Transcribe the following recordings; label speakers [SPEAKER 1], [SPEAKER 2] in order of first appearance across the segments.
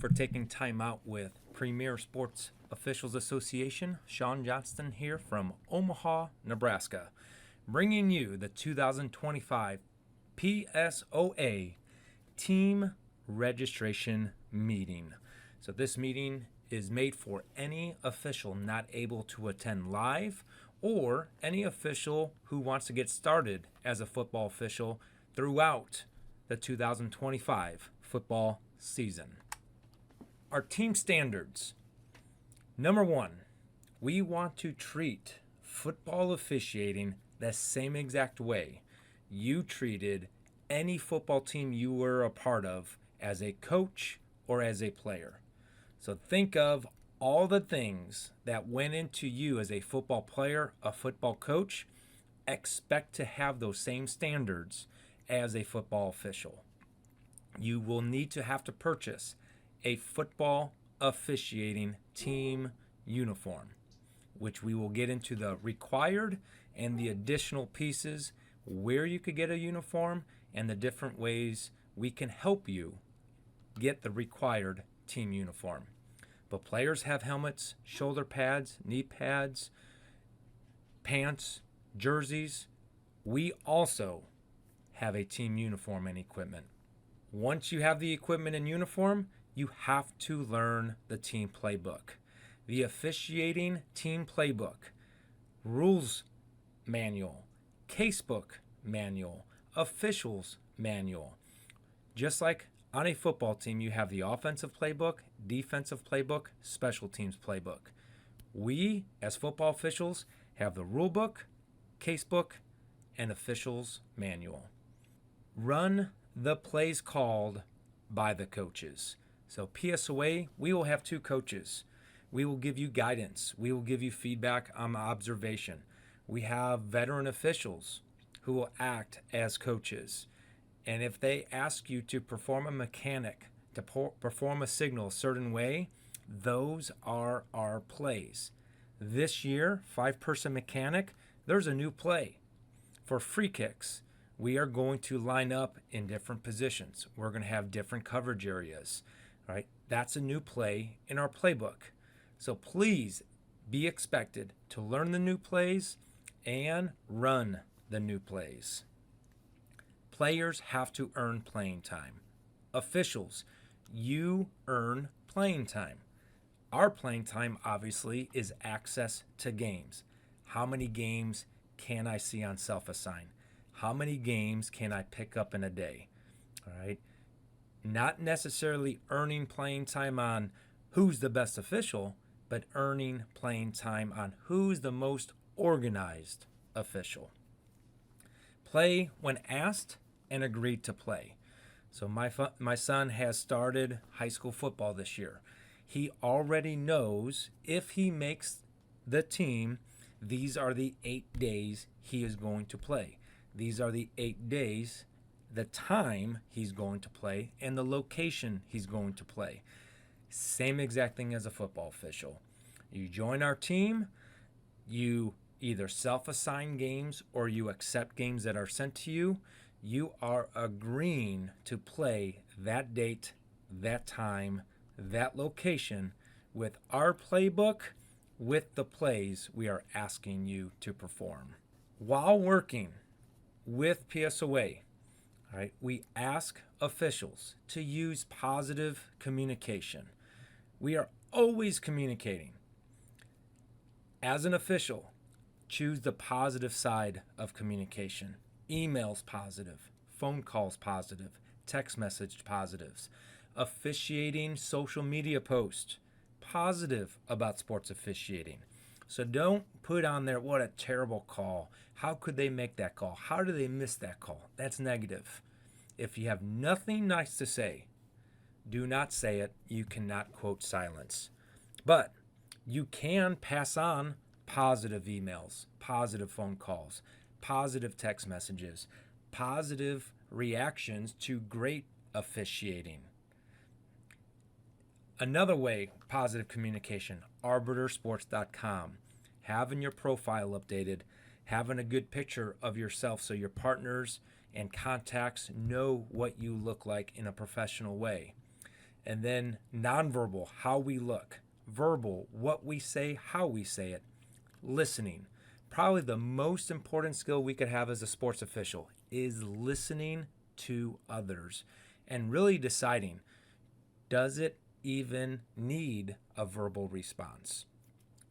[SPEAKER 1] for taking time out with Premier Sports Officials Association. Sean Johnston here from Omaha, Nebraska, bringing you the 2025 PSOA Team Registration Meeting. So this meeting is made for any official not able to attend live or any official who wants to get started as a football official throughout the 2025 football season. Our team standards. Number one, we want to treat football officiating the same exact way you treated any football team you were a part of as a coach or as a player. So think of all the things that went into you as a football player, a football coach. Expect to have those same standards as a football official. You will need to have to purchase a football officiating team uniform, which we will get into the required and the additional pieces, where you could get a uniform, and the different ways we can help you get the required team uniform. But players have helmets, shoulder pads, knee pads, pants, jerseys. We also have a team uniform and equipment. Once you have the equipment and uniform, you have to learn the team playbook. The officiating team playbook, rules manual, casebook manual, officials manual. Just like on a football team, you have the offensive playbook, defensive playbook, special teams playbook. We, as football officials, have the rule book, casebook, and officials manual. Run the plays called by the coaches. So PSOA, we will have two coaches. We will give you guidance. We will give you feedback on observation. We have veteran officials who will act as coaches. And if they ask you to perform a mechanic, to perform a signal a certain way, those are our plays. This year, 5-person mechanic, there's a new play. For free kicks, we are going to line up in different positions. We're going to have different coverage areas, right? That's a new play in our playbook. So please be expected to learn the new plays and run the new plays. Players have to earn playing time. Officials, you earn playing time. Our playing time, obviously, is access to games. How many games can I see on self-assign? How many games can I pick up in a day? All right. Not necessarily earning playing time on who's the best official, but earning playing time on who's the most organized official. Play when asked and agreed to play. So my son has started high school football this year. He already knows if he makes the team, these are the 8 days he is going to play. These are the 8 days, the time he's going to play, and the location he's going to play. Same exact thing as a football official. You join our team, you either self-assign games or you accept games that are sent to you. You are agreeing to play that date, that time, that location with our playbook, with the plays we are asking you to perform. While working with PSOA, all right, we ask officials to use positive communication. We are always communicating. As an official, choose the positive side of communication. Emails positive, phone calls positive, text message positives, officiating social media posts positive about sports officiating. So don't put on there, what a terrible call. How could they make that call? How did they miss that call? That's negative. If you have nothing nice to say, do not say it. You cannot quote silence. But you can pass on positive emails, positive phone calls, positive text messages, positive reactions to great officiating. Another way, positive communication, arbitersports.com. Having your profile updated, having a good picture of yourself so your partners and contacts know what you look like in a professional way. And then nonverbal, how we look. Verbal, what we say, how we say it. Listening. Probably the most important skill we could have as a sports official is listening to others and really deciding, does it even need a verbal response?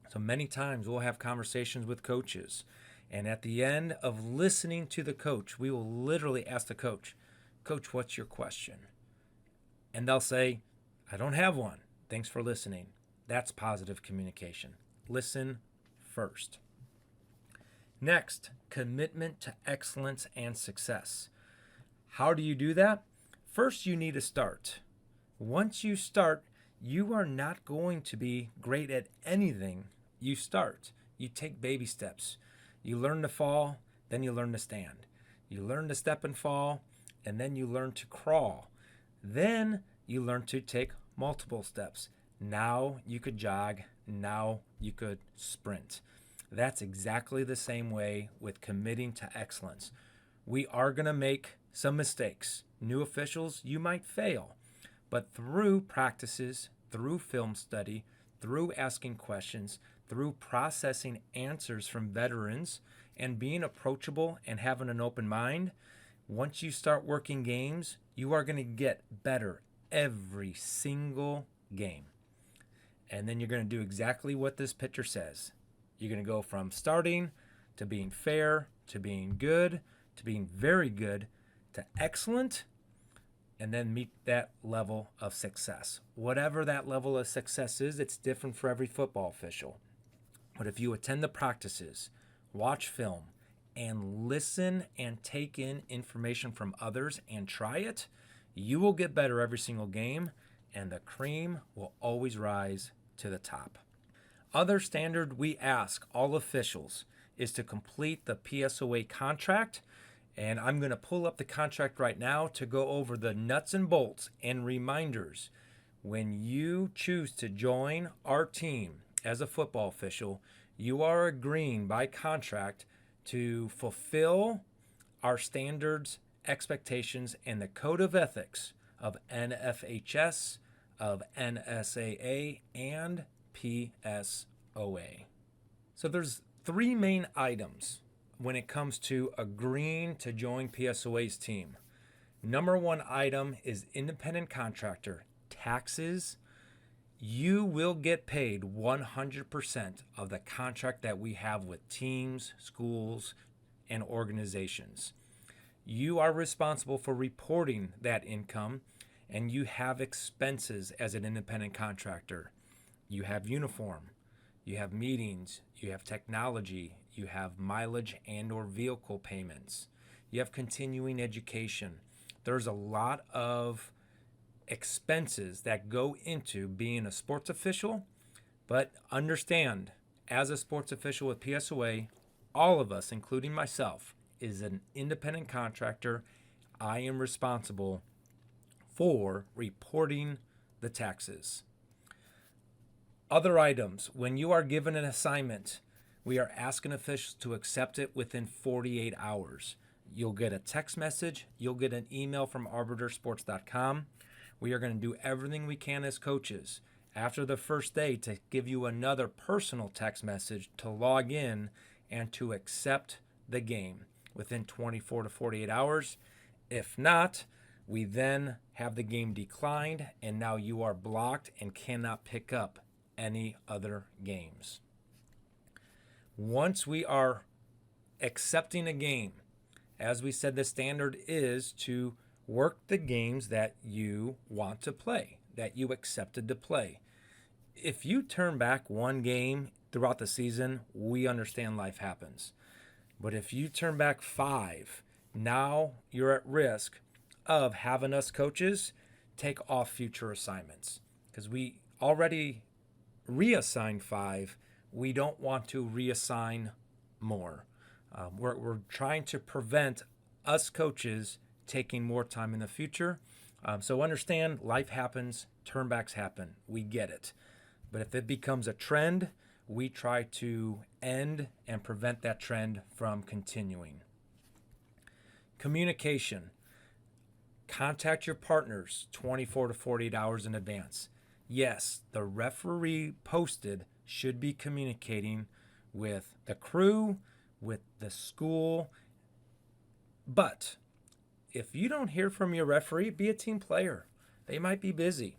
[SPEAKER 1] So many times we'll have conversations with coaches, and at the end of listening to the coach, we will literally ask the coach, Coach, what's your question? And they'll say, I don't have one. Thanks for listening. That's positive communication. Listen first. Next, commitment to excellence and success. How do you do that? First, you need to start. Once you start, you are not going to be great at anything you start. You take baby steps. You learn to fall, then you learn to stand. You learn to step and fall, and then you learn to crawl. Then you learn to take multiple steps. Now you could jog. Now you could sprint. That's exactly the same way with committing to excellence. We are going to make some mistakes. New officials, you might fail. But through practices, through film study, through asking questions, through processing answers from veterans, and being approachable and having an open mind, once you start working games, you are going to get better every single game. And then you're going to do exactly what this picture says. You're going to go from starting to being fair, to being good, to being very good, to excellent, and then meet that level of success. Whatever that level of success is, it's different for every football official. But if you attend the practices, watch film, and listen and take in information from others and try it, you will get better every single game, and the cream will always rise to the top. Other standard we ask all officials is to complete the PSOA contract. And I'm going to pull up the contract right now to go over the nuts and bolts and reminders. When you choose to join our team as a football official, you are agreeing by contract to fulfill our standards, expectations, and the code of ethics of NFHS, of NSAA, and PSOA. So there's three main items when it comes to agreeing to join PSOA's team. Number one item is independent contractor taxes. You will get paid 100% of the contract that we have with teams, schools, and organizations. You are responsible for reporting that income, and you have expenses as an independent contractor. You have uniform, you have meetings, you have technology, you have mileage and or vehicle payments. You have continuing education. There's a lot of expenses that go into being a sports official, but understand, as a sports official with PSOA, all of us, including myself, is an independent contractor. I am responsible for reporting the taxes. Other items, when you are given an assignment, we are asking officials to accept it within 48 hours. You'll get a text message. You'll get an email from arbitersports.com. We are going to do everything we can as coaches after the first day to give you another personal text message to log in and to accept the game within 24 to 48 hours. If not, we then have the game declined, and now you are blocked and cannot pick up any other games. Once we are accepting a game, as we said, the standard is to work the games that you want to play, that you accepted to play. If you turn back one game throughout the season, we understand life happens. But if you turn back 5, now you're at risk of having us coaches take off future assignments, because we already reassigned 5. We don't want to reassign more. We're trying to prevent us coaches taking more time in the future. So understand, life happens, turnbacks happen. We get it. But if it becomes a trend, we try to end and prevent that trend from continuing. Communication. Contact your partners 24 to 48 hours in advance. Yes, the referee posted should be communicating with the crew, with the school. But if you don't hear from your referee, be a team player. They might be busy.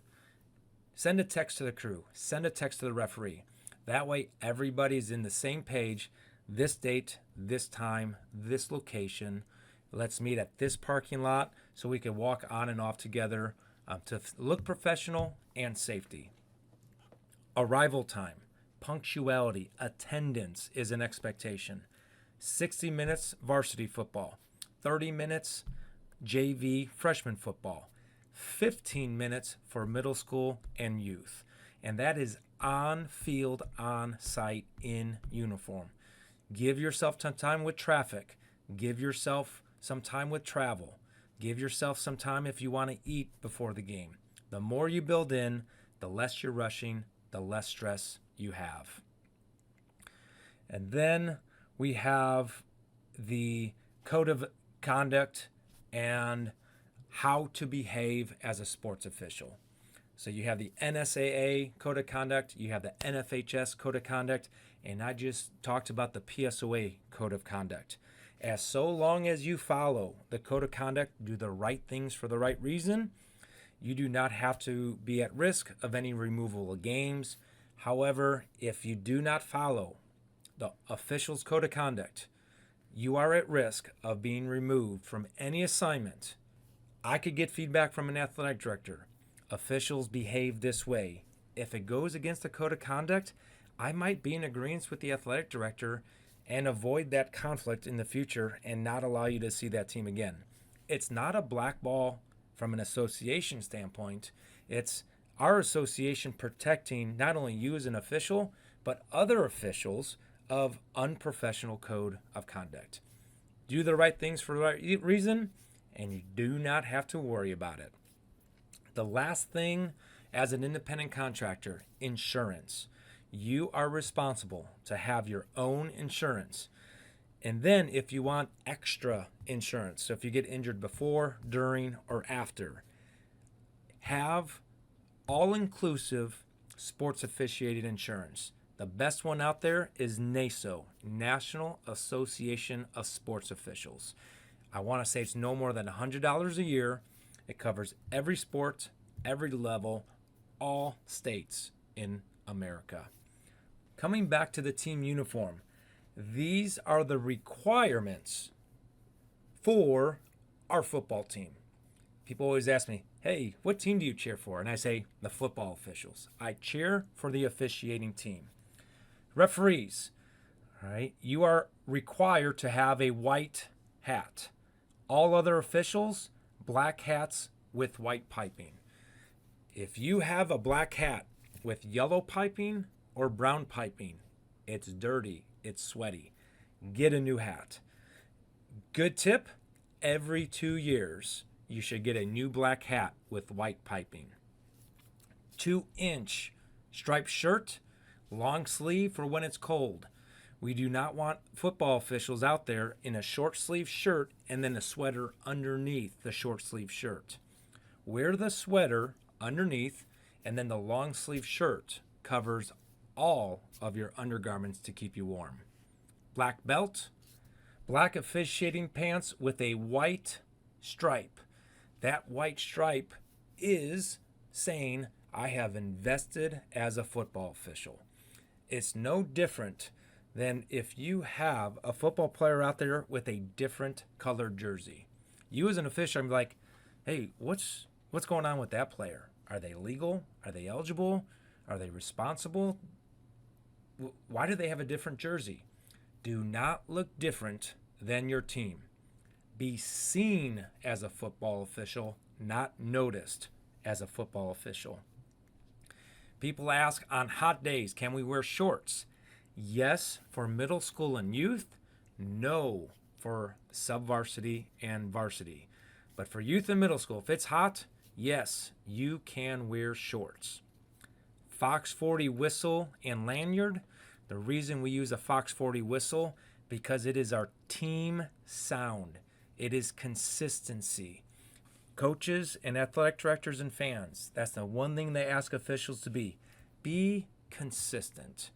[SPEAKER 1] Send a text to the crew. Send a text to the referee. That way, everybody's in the same page. This date, this time, this location. Let's meet at this parking lot so we can walk on and off together to look professional and safety. Arrival time, punctuality, attendance is an expectation. 60 minutes varsity football, 30 minutes JV freshman football, 15 minutes for middle school and youth. And that is on field, on site, in uniform. Give yourself some time with traffic. Give yourself some time with travel. Give yourself some time if you want to eat before the game. The more you build in, the less you're rushing, the less stress you have. And then we have the code of conduct and how to behave as a sports official. So you have the NSAA code of conduct, you have the NFHS code of conduct, and I just talked about the PSOA code of conduct. As so long as you follow the code of conduct, do the right things for the right reason, you do not have to be at risk of any removal of games. However, if you do not follow the official's code of conduct, you are at risk of being removed from any assignment. I could get feedback from an athletic director. Officials behave this way. If it goes against the code of conduct, I might be in agreement with the athletic director and avoid that conflict in the future and not allow you to see that team again. It's not a blackball from an association standpoint. It's our association protecting not only you as an official, but other officials of unprofessional code of conduct. Do the right things for the right reason, and you do not have to worry about it. The last thing, as an independent contractor, insurance. You are responsible to have your own insurance. And then if you want extra insurance, so if you get injured before, during, or after, have all-inclusive sports officiated insurance. The best one out there is NASO, National Association of Sports Officials. I want to say it's no more than $100 a year. It covers every sport, every level, all states in America. Coming back to the team uniform, these are the requirements for our football team. People always ask me, hey, what team do you cheer for? And I say, the football officials. I cheer for the officiating team. Referees, all right, you are required to have a white hat. All other officials, black hats with white piping. If you have a black hat with yellow piping or brown piping, it's dirty, it's sweaty. Get a new hat. Good tip, every 2 years, you should get a new black hat with white piping. 2-inch striped shirt, long sleeve for when it's cold. We do not want football officials out there in a short sleeve shirt and then a sweater underneath the short sleeve shirt. Wear the sweater underneath, and then the long sleeve shirt covers all of your undergarments to keep you warm. Black belt, black officiating pants with a white stripe. That white stripe is saying, I have invested as a football official. It's no different than if you have a football player out there with a different colored jersey. You as an official, I'm like, hey, what's going on with that player? Are they legal? Are they eligible? Are they responsible? Why do they have a different jersey? Do not look different than your team. Be seen as a football official, not noticed as a football official. People ask, on hot days, can we wear shorts? Yes, for middle school and youth. No, for sub-varsity and varsity. But for youth and middle school, if it's hot, yes, you can wear shorts. Fox 40 whistle and lanyard. The reason we use a Fox 40 whistle, because it is our team sound. It is consistency. Coaches and athletic directors and fans, that's the one thing they ask officials to be. Be consistent.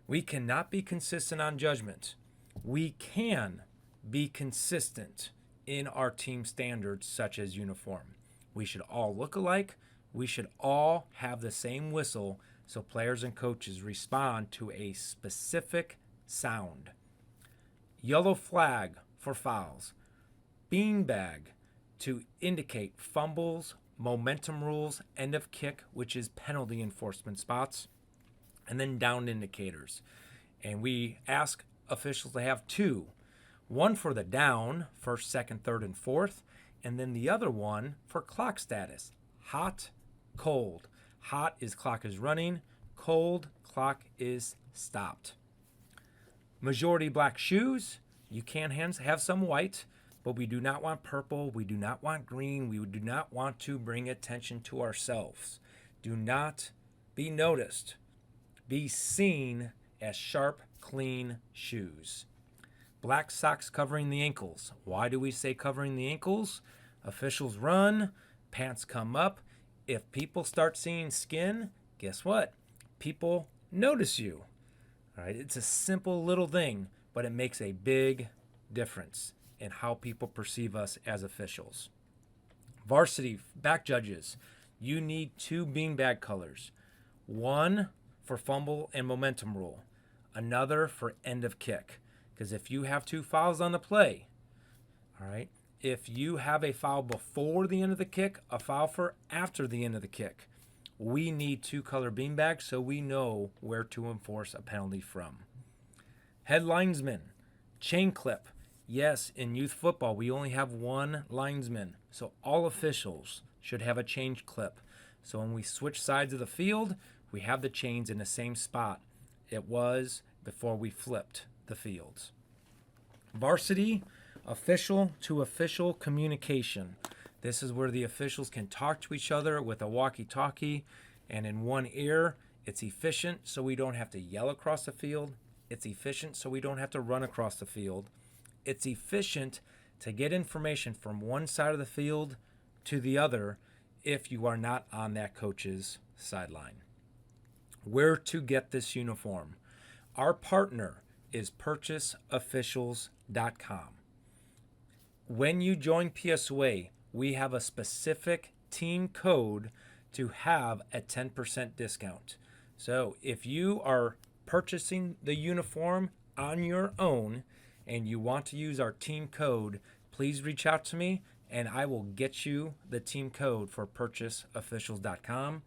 [SPEAKER 1] We cannot be consistent on judgment. We can be consistent in our team standards, such as uniform. We should all look alike. We should all have the same whistle so players and coaches respond to a specific sound. Yellow flag for fouls. Beanbag to indicate fumbles, momentum rules, end of kick, which is penalty enforcement spots, and then down indicators. And we ask officials to have two. One for the down, first, second, third, and fourth, and then the other one for clock status. Hot, cold. Hot is clock is running. Cold, clock is stopped. Majority black shoes. You can have some white, but we do not want purple. We do not want green. We do not want to bring attention to ourselves. Do not be noticed. Be seen as sharp, clean shoes. Black socks covering the ankles. Why do we say covering the ankles? Officials run, pants come up. If people start seeing skin, guess what? People notice you. All right, it's a simple little thing, but it makes a big difference in how people perceive us as officials. Varsity back judges, you need two beanbag colors. One for fumble and momentum rule. Another for end of kick. Because if you have two fouls on the play, all right, if you have a foul before the end of the kick, a foul for after the end of the kick, we need two color beanbags so we know where to enforce a penalty from. Head linesman, chain clip. Yes, in youth football, we only have one linesman, so all officials should have a change clip. So when we switch sides of the field, we have the chains in the same spot it was before we flipped the fields. Varsity, official to official communication. This is where the officials can talk to each other with a walkie-talkie and in one ear. It's efficient so we don't have to yell across the field. It's efficient so we don't have to run across the field. It's efficient to get information from one side of the field to the other if you are not on that coach's sideline. Where to get this uniform? Our partner is purchaseofficials.com. When you join PSOA, we have a specific team code to have a 10% discount. So if you are purchasing the uniform on your own and you want to use our team code, please reach out to me and I will get you the team code for purchaseofficials.com.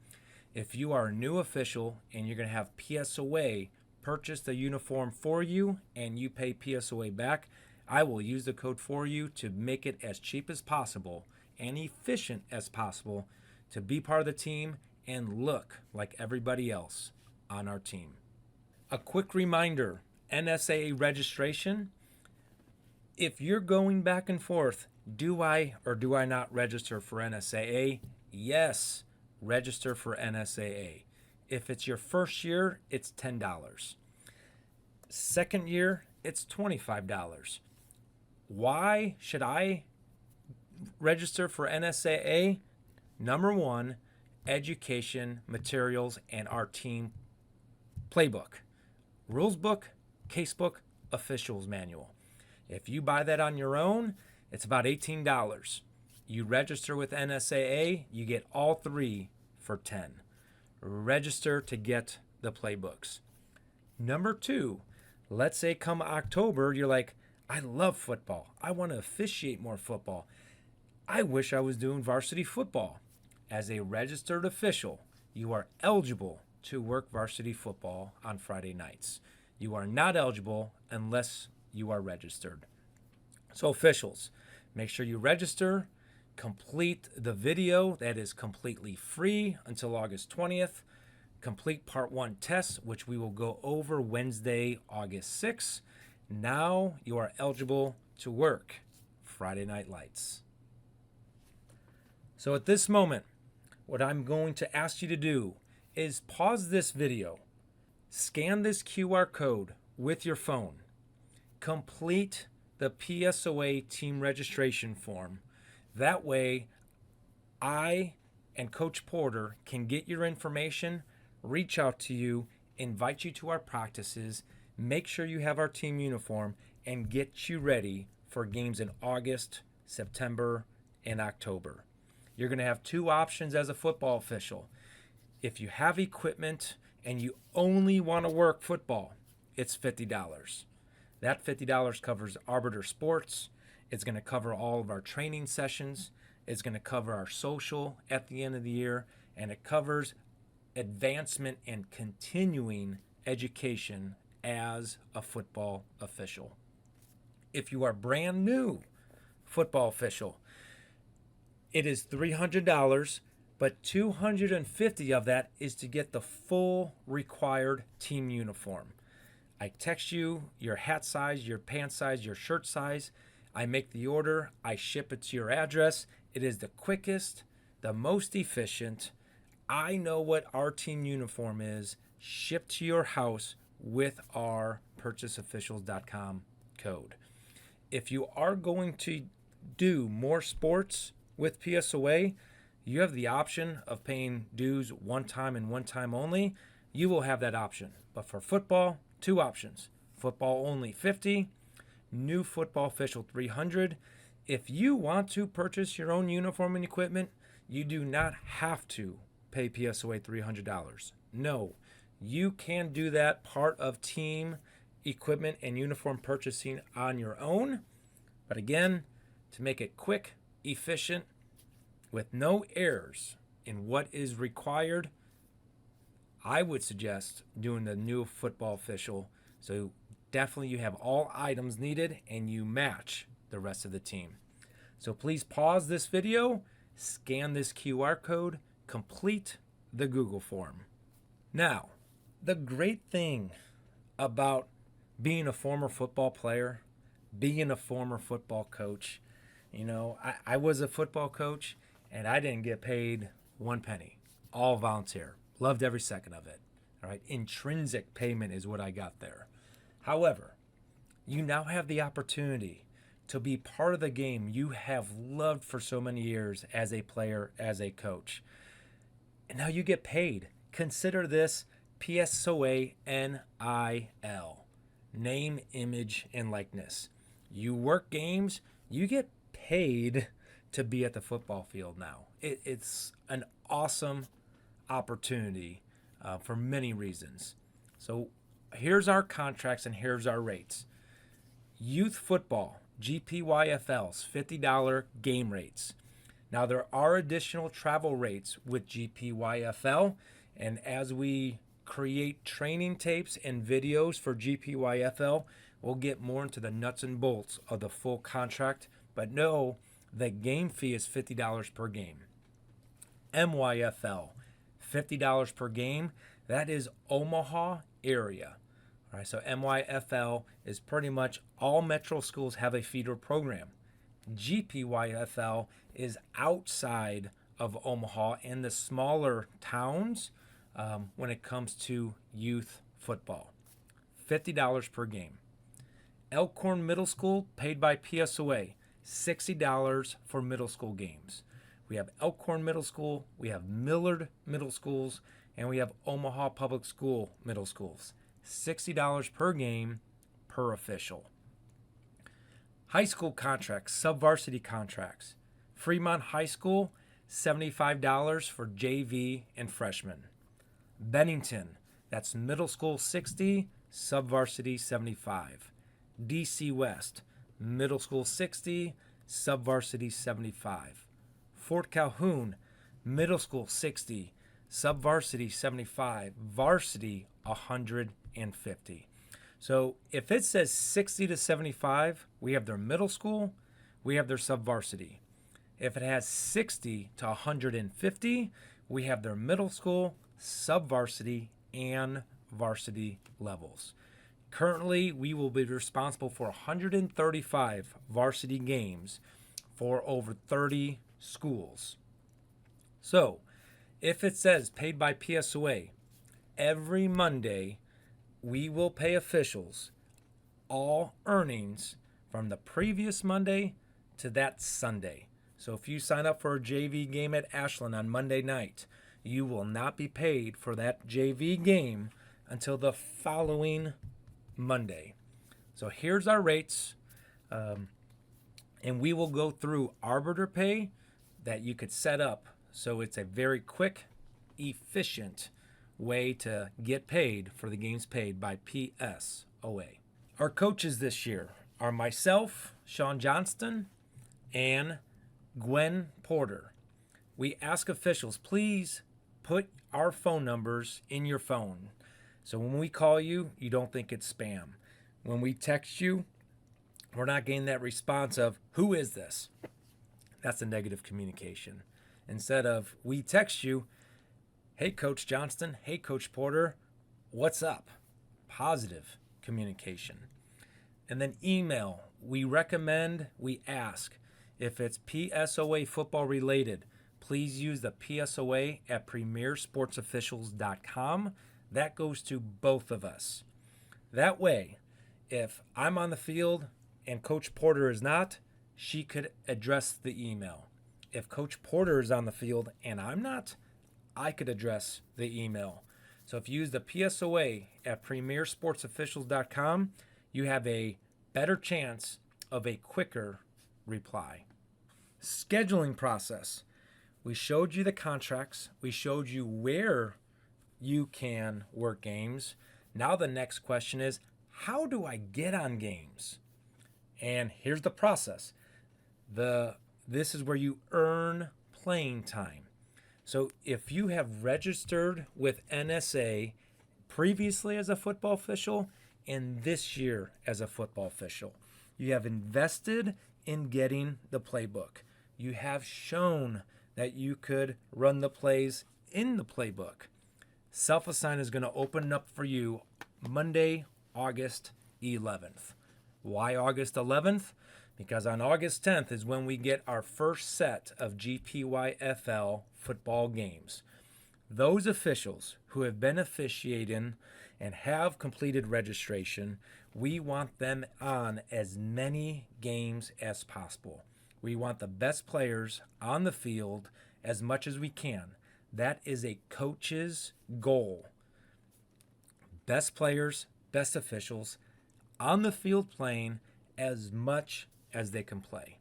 [SPEAKER 1] If you are a new official and you're going to have PSOA purchase the uniform for you and you pay PSOA back, I will use the code for you to make it as cheap as possible and efficient as possible to be part of the team and look like everybody else on our team. A quick reminder, NSAA registration. If you're going back and forth, do I or do I not register for NSAA? Yes, register for NSAA. If it's your first year, it's $10. Second year, it's $25. Why should I register for NSAA? Number one, education, materials, and our team playbook. Rules book, case book, officials manual. If you buy that on your own, it's about $18. You register with NSAA, you get all three for $10. Register to get the playbooks. Number two, let's say come October, you're like, I love football. I want to officiate more football. I wish I was doing varsity football. As a registered official, you are eligible to work varsity football on Friday nights. You are not eligible unless you are registered. So officials, make sure you register, complete the video that is completely free until August 20th, complete part 1 tests, which we will go over Wednesday, August 6th. Now you are eligible to work Friday Night Lights. So at this moment, what I'm going to ask you to do is pause this video, scan this QR code with your phone, complete the PSOA team registration form. That way, I and Coach Porter can get your information, reach out to you, invite you to our practices, make sure you have our team uniform, and get you ready for games in August, September, and October. You're going to have two options as a football official. If you have equipment and you only want to work football, it's $50. That $50 covers Arbiter Sports. It's going to cover all of our training sessions. It's going to cover our social at the end of the year, and it covers advancement and continuing education as a football official. If you are brand new football official, it is $300, but $250 of that is to get the full required team uniform. I text you your hat size, your pant size, your shirt size. I make the order. I ship it to your address. It is the quickest, the most efficient. I know what our team uniform is, shipped to your house with our purchaseofficials.com code. If you are going to do more sports with PSOA, you have the option of paying dues one time and one time only. You will have that option. But for football, two options. Football only $50, new football official $300. If you want to purchase your own uniform and equipment, you do not have to pay PSOA $300. No, you can do that part of team equipment and uniform purchasing on your own. But again, to make it quick, efficient, with no errors in what is required, I would suggest doing the new football official. So definitely you have all items needed and you match the rest of the team. So please pause this video, scan this QR code, complete the Google form. Now, the great thing about being a former football player, being a former football coach, I was a football coach and I didn't get paid one penny, all volunteer. Loved every second of it. All right, intrinsic payment is what I got there. However, you now have the opportunity to be part of the game you have loved for so many years as a player, as a coach. And now you get paid. Consider this PSOA NIL, name, image, and likeness. You work games, you get paid to be at the football field now. It's an awesome opportunity for many reasons. So here's our contracts and here's our rates. Youth football, GPYFL's $50 game rates. Now there are additional travel rates with GPYFL, and as we create training tapes and videos for GPYFL, we'll get more into the nuts and bolts of the full contract, but know the game fee is $50 per game. MYFL, $50 per game. That is Omaha area. All right, so MYFL is pretty much all metro schools have a feeder program. GPYFL is outside of Omaha in the smaller towns when it comes to youth football. $50 per game. Elkhorn Middle School, paid by PSOA, $60 for middle school games. We have Elkhorn Middle School, we have Millard Middle Schools, and we have Omaha Public School Middle Schools. $60 per game per official. High school contracts, sub-varsity contracts. Fremont High School, $75 for JV and freshmen. Bennington, that's middle school $60, sub-varsity $75. DC West, middle school $60, sub-varsity $75. Fort Calhoun, middle school $60, sub-varsity $75, varsity $150. So if it says 60 to 75, we have their middle school, we have their sub-varsity. If it has 60 to 150, we have their middle school, sub-varsity, and varsity levels. Currently, we will be responsible for 135 varsity games for over 30 schools. So, if it says paid by PSOA, every Monday we will pay officials all earnings from the previous Monday to that Sunday. So if you sign up for a JV game at Ashland on Monday night, you will not be paid for that JV game until the following Monday. So here's our rates, and we will go through arbiter pay that you could set up so it's a very quick, efficient way to get paid for the games paid by PSOA. Our coaches this year are myself, Sean Johnston, and Gwen Porter. We ask officials, please put our phone numbers in your phone. So when we call you, you don't think it's spam. When we text you, we're not getting that response of, who is this? That's a negative communication. Instead of, we text you, hey, Coach Johnston, hey, Coach Porter, what's up? Positive communication. And then email, we ask, if it's PSOA football related, please use the PSOA at premiersportsofficials.com. That goes to both of us. That way, if I'm on the field and Coach Porter is not, she could address the email. If Coach Porter is on the field and I'm not, I could address the email. So if you use the PSOA at premiersportsofficials.com, you have a better chance of a quicker reply. Scheduling process. We showed you the contracts. We showed you where you can work games. Now the next question is, how do I get on games? And here's the process. This is where you earn playing time. So if you have registered with NSA previously as a football official and this year as a football official, you have invested in getting the playbook. You have shown that you could run the plays in the playbook. Self-Assign is going to open up for you Monday, August 11th. Why August 11th? Because on August 10th is when we get our first set of GPYFL football games. Those officials who have been officiating and have completed registration, we want them on as many games as possible. We want the best players on the field as much as we can. That is a coach's goal. Best players, best officials on the field playing as much as they can play.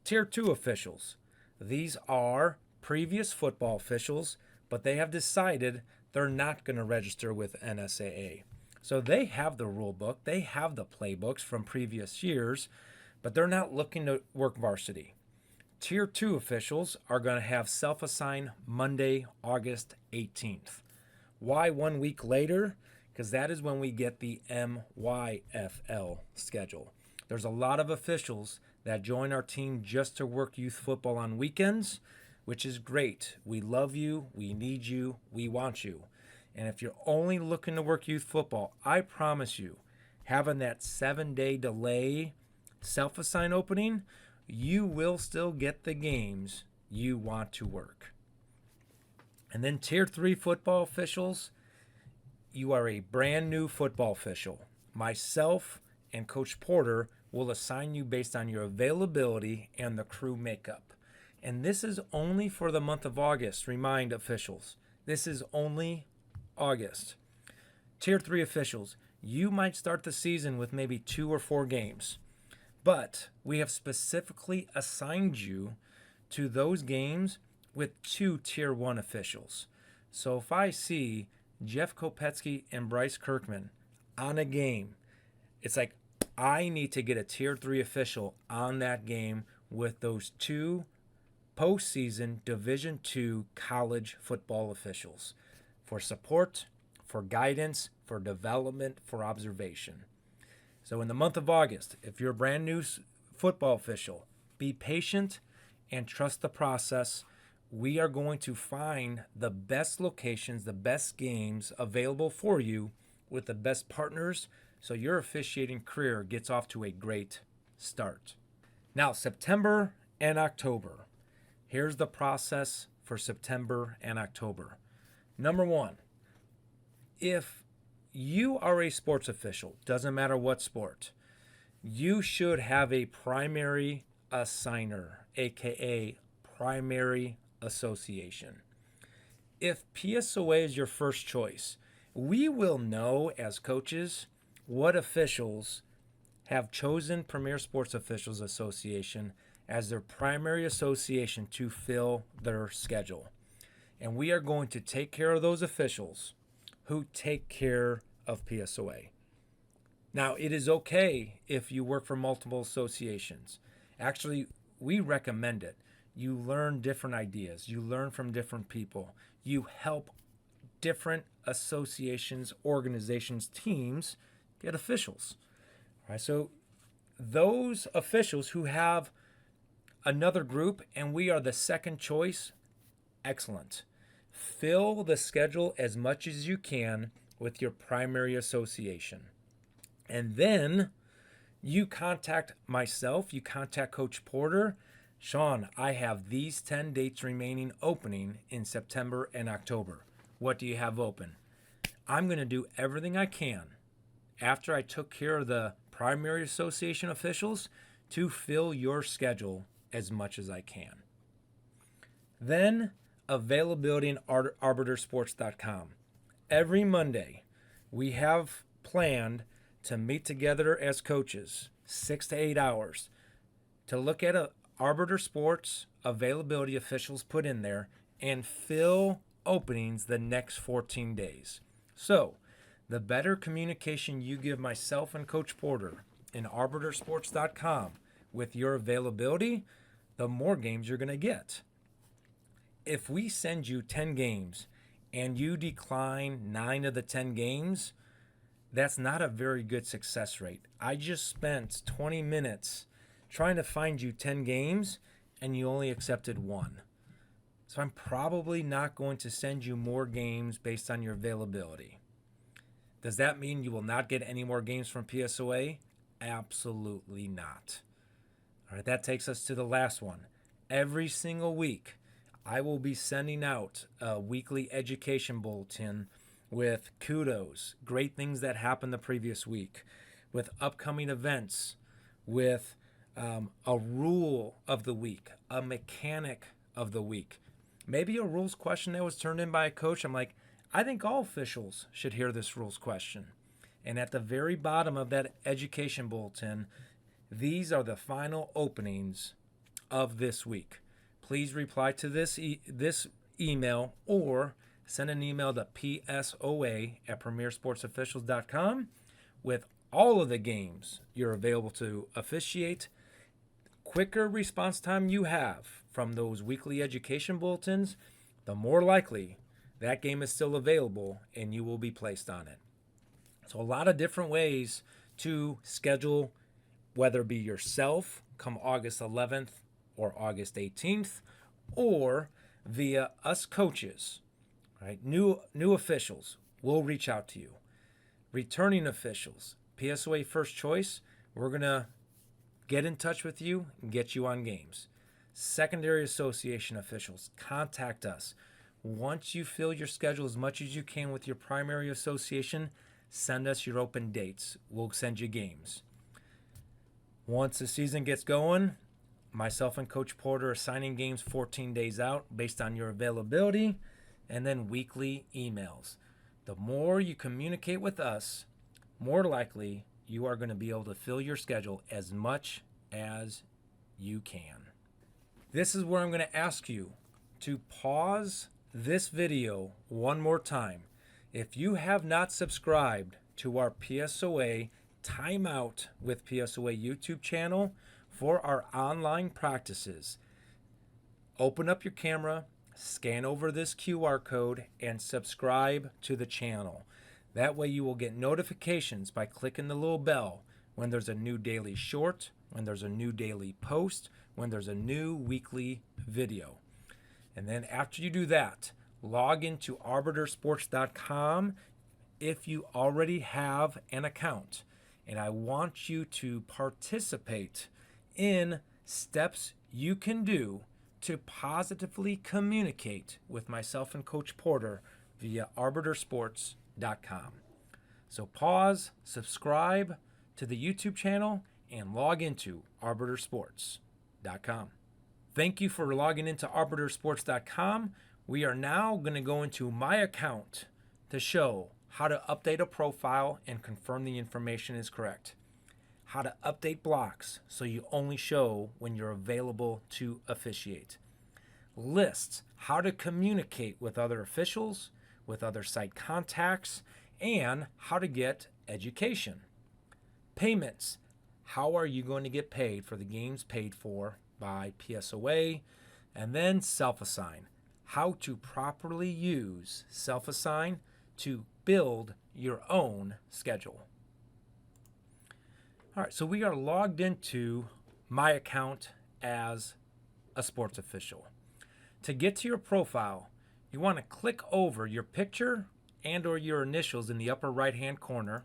[SPEAKER 1] Tier 2 officials. These are previous football officials, but they have decided they're not going to register with NSAA. So they have the rule book, they have the playbooks from previous years, but they're not looking to work varsity. Tier 2 officials are going to have self-assign Monday, August 18th. Why 1 week later? Because that is when we get the MYFL schedule. There's a lot of officials that join our team just to work youth football on weekends, which is great. We love you, we need you, we want you. And if you're only looking to work youth football, I promise you, having that 7-day delay self-assign opening, you will still get the games you want to work. And then Tier 3 football officials, you are a brand new football official. Myself and Coach Porter will assign you based on your availability and the crew makeup. And this is only for the month of August. Remind officials, this is only August. Tier 3 officials, you might start the season with maybe 2 or 4 games, but we have specifically assigned you to those games with 2 Tier 1 officials. So if I see Jeff Kopetsky and Bryce Kirkman on a game, it's like I need to get a Tier 3 official on that game with those 2 postseason Division II college football officials for support, for guidance, for development, for observation. So in the month of August, if you're a brand new football official, be patient and trust the process. We are going to find the best locations, the best games available for you with the best partners so your officiating career gets off to a great start. Now, September and October. Here's the process for September and October. Number 1, if you are a sports official, doesn't matter what sport, you should have a primary assigner, aka primary association. If PSOA is your first choice, we will know as coaches what officials have chosen Premier Sports Officials Association as their primary association to fill their schedule. And we are going to take care of those officials who take care of PSOA. Now, it is okay if you work for multiple associations. Actually, we recommend it. You learn different ideas. You learn from different people. You help different associations, organizations, teams get officials. All right, so those officials who have another group and we are the second choice, excellent. Fill the schedule as much as you can with your primary association. And then you contact myself, you contact Coach Porter. Sean, I have these 10 dates remaining opening in September and October. What do you have open? I'm going to do everything I can after I took care of the primary association officials to fill your schedule as much as I can. Then availability in arbitersports.com. Every Monday, we have planned to meet together as coaches, 6 to 8 hours, to look at Arbiter Sports availability officials put in there and fill openings the next 14 days. So, the better communication you give myself and Coach Porter in arbitersports.com with your availability, the more games you're going to get. If we send you 10 games and you decline 9 of the 10 games, that's not a very good success rate. I just spent 20 minutes trying to find you 10 games and you only accepted 1. So I'm probably not going to send you more games based on your availability. Does that mean you will not get any more games from PSOA? Absolutely not. All right, that takes us to the last one. Every single week, I will be sending out a weekly education bulletin with kudos, great things that happened the previous week, with upcoming events, with a rule of the week, a mechanic of the week, maybe a rules question that was turned in by a coach. I'm like, I think all officials should hear this rules question. And at the very bottom of that education bulletin, these are the final openings of this week. Please reply to this email or send an email to psoa@premiersportsofficials.com with all of the games you're available to officiate. Quicker response time you have from those weekly education bulletins, the more likely that game is still available and you will be placed on it. So a lot of different ways to schedule, whether it be yourself come August 11th or August 18th, or via us coaches. Right? New officials will reach out to you. Returning officials, PSOA first choice, we're going to get in touch with you and get you on games. Secondary association officials, contact us. Once you fill your schedule as much as you can with your primary association, send us your open dates. We'll send you games. Once the season gets going, myself and Coach Porter are assigning games 14 days out based on your availability, and then weekly emails. The more you communicate with us, more likely you are going to be able to fill your schedule as much as you can. This is where I'm going to ask you to pause this video one more time. If you have not subscribed to our PSOA Time Out with PSOA YouTube channel for our online practices, open up your camera, scan over this QR code, and subscribe to the channel. That way you will get notifications by clicking the little bell when there's a new daily short, when there's a new daily post, when there's a new weekly video. And then after you do that, log into arbitersports.com if you already have an account. And I want you to participate in steps you can do to positively communicate with myself and Coach Porter via arbitersports.com. So pause, subscribe to the YouTube channel, and log into arbitersports.com. arbitersports.com. Thank you for logging into arbitersports.com. We are now going to go into my account to show how to update a profile and confirm the information is correct. How to update blocks so you only show when you're available to officiate. Lists, how to communicate with other officials, with other site contacts, and how to get education. Payments, how are you going to get paid for the games paid for by PSOA? And then self-assign, how to properly use self-assign to build your own schedule. All right, so we are logged into my account as a sports official. To get to your profile, you want to click over your picture and or your initials in the upper right hand corner,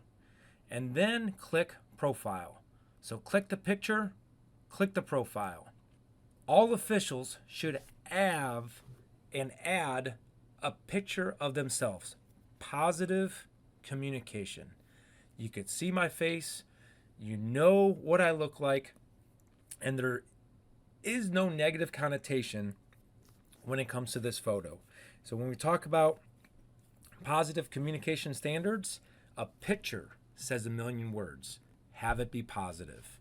[SPEAKER 1] and then click profile. So click the picture, click the profile. All officials should have and add a picture of themselves. Positive communication. You could see my face, you know what I look like, and there is no negative connotation when it comes to this photo. So when we talk about positive communication standards, a picture says a million words. Have it be positive.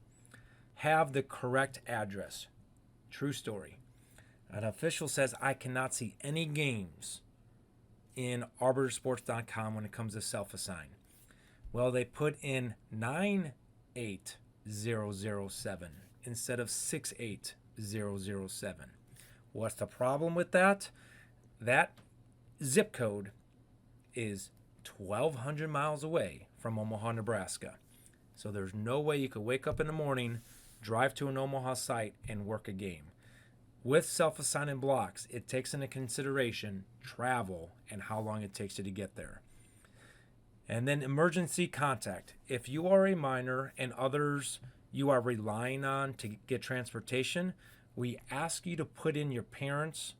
[SPEAKER 1] Have the correct address. True story. An official says, I cannot see any games in arbitersports.com when it comes to self-assign. Well, they put in 98007 instead of 68007. What's the problem with that? That zip code is 1,200 miles away from Omaha, Nebraska. So there's no way you could wake up in the morning, drive to an Omaha site, and work a game. With self-assigning blocks, it takes into consideration travel and how long it takes you to get there. And then emergency contact. If you are a minor and others you are relying on to get transportation, we ask you to put in your parents'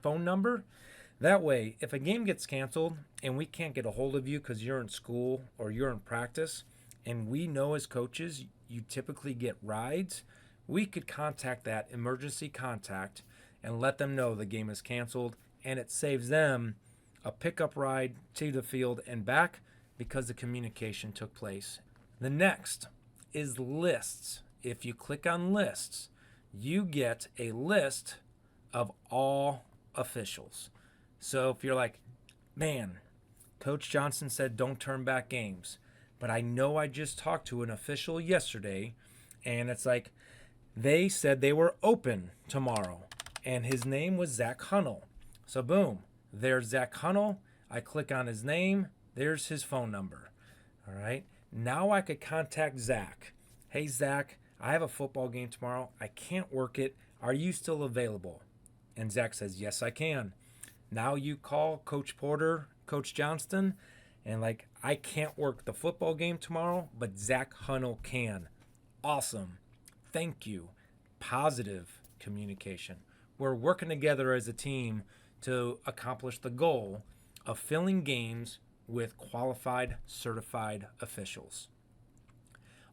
[SPEAKER 1] phone number. That way, if a game gets canceled and we can't get a hold of you because you're in school or you're in practice, and we know as coaches you typically get rides, we could contact that emergency contact and let them know the game is canceled, and it saves them a pickup ride to the field and back because the communication took place. The next is lists. If you click on lists, you get a list of all officials. So if you're like, man, Coach Johnson said don't turn back games, but I know I just talked to an official yesterday, and it's like, they said they were open tomorrow, and his name was Zach Hunnell. So boom, there's Zach Hunnell. I click on his name. There's his phone number. All right. Now I could contact Zach. Hey, Zach, I have a football game tomorrow. I can't work it. Are you still available? And Zach says, yes, I can. Now you call Coach Porter, Coach Johnston, and like, I can't work the football game tomorrow, but Zach Hunnell can. Awesome. Thank you. Positive communication. We're working together as a team to accomplish the goal of filling games with qualified, certified officials.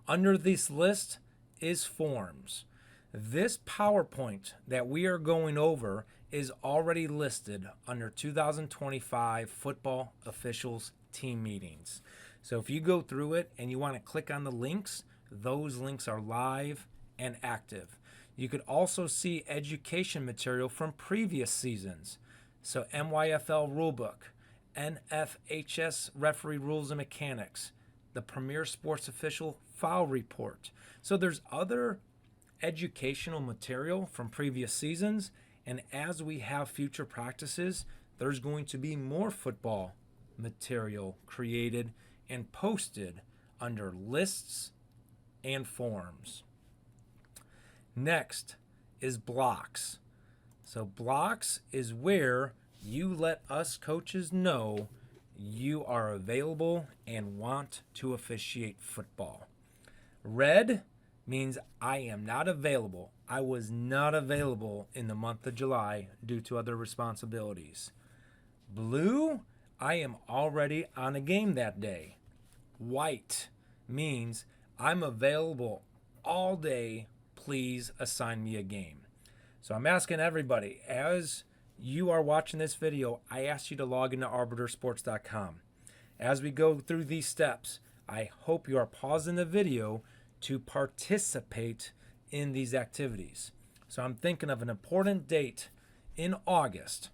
[SPEAKER 1] Under this list is forms. This PowerPoint that we are going over is already listed under 2025 football officials team meetings. So if you go through it and you want to click on the links, those links are live and active. You could also see education material from previous seasons. So MYFL rulebook, NFHS referee rules and mechanics, the Premier Sports Official foul report. So there's other educational material from previous seasons, and as we have future practices, there's going to be more football material created and posted under lists and forms. Next is blocks. So blocks is where you let us coaches know you are available and want to officiate football. Red means I am not available. I was not available in the month of July due to other responsibilities. Blue, I am already on a game that day. White means I'm available all day please assign me a game. So I'm asking everybody, as you are watching this video, I ask you to log into arbitersports.com. As we go through these steps, I hope you are pausing the video to participate in these activities. So I'm thinking of an important date in August.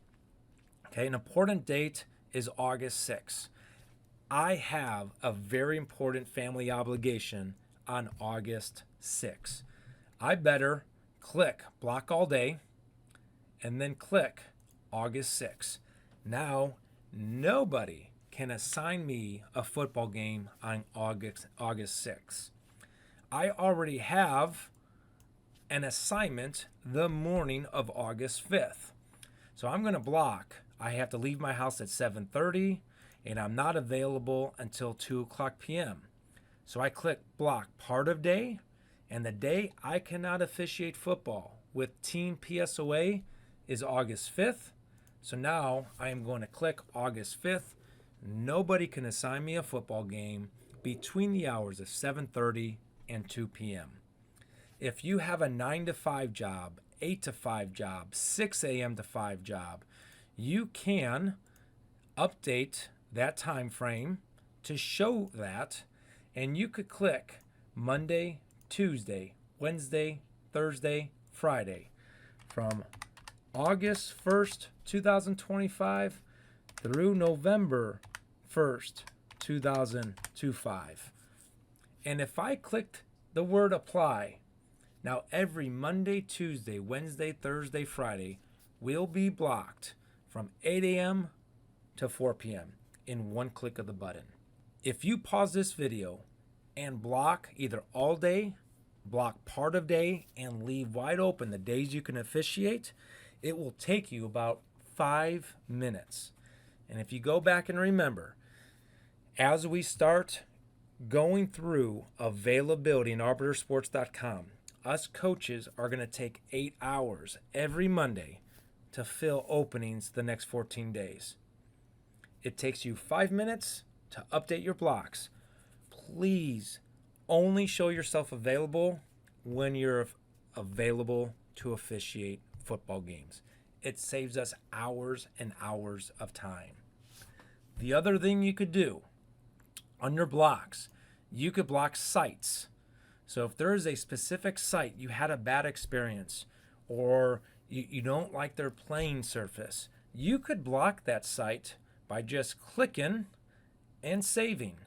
[SPEAKER 1] Okay, an important date is August 6th. I have a very important family obligation on August 6th. I better click block all day and then click August 6th. Now, nobody can assign me a football game on August 6th. I already have an assignment the morning of August 5th. So I'm going to block. I have to leave my house at 7:30 and I'm not available until 2:00 p.m. So I click block part of day, and the day I cannot officiate football with Team PSOA is August 5th. So now I am going to click August 5th. Nobody can assign me a football game between the hours of 7:30 and 2 p.m. If you have a 9 to 5 job, 8 to 5 job, 6 a.m. to 5 job, you can update that time frame to show that, and you could click Monday, Tuesday, Wednesday, Thursday, Friday from August 1st, 2025 through November 1st, 2025. And if I clicked the word apply, now every Monday, Tuesday, Wednesday, Thursday, Friday will be blocked from 8 a.m. to 4 p.m. in one click of the button. If you pause this video and block either all day, block part of day, and leave wide open the days you can officiate, it will take you about 5 minutes. And if you go back and remember, as we start going through availability in arbitersports.com, us coaches are going to take 8 hours every Monday to fill openings the next 14 days. It takes you 5 minutes to update your blocks. Please only show yourself available when you're available to officiate football games. It saves us hours and hours of time. The other thing you could do under blocks, you could block sites. So if there is a specific site you had a bad experience, or you don't like their playing surface, you could block that site by just clicking and saving.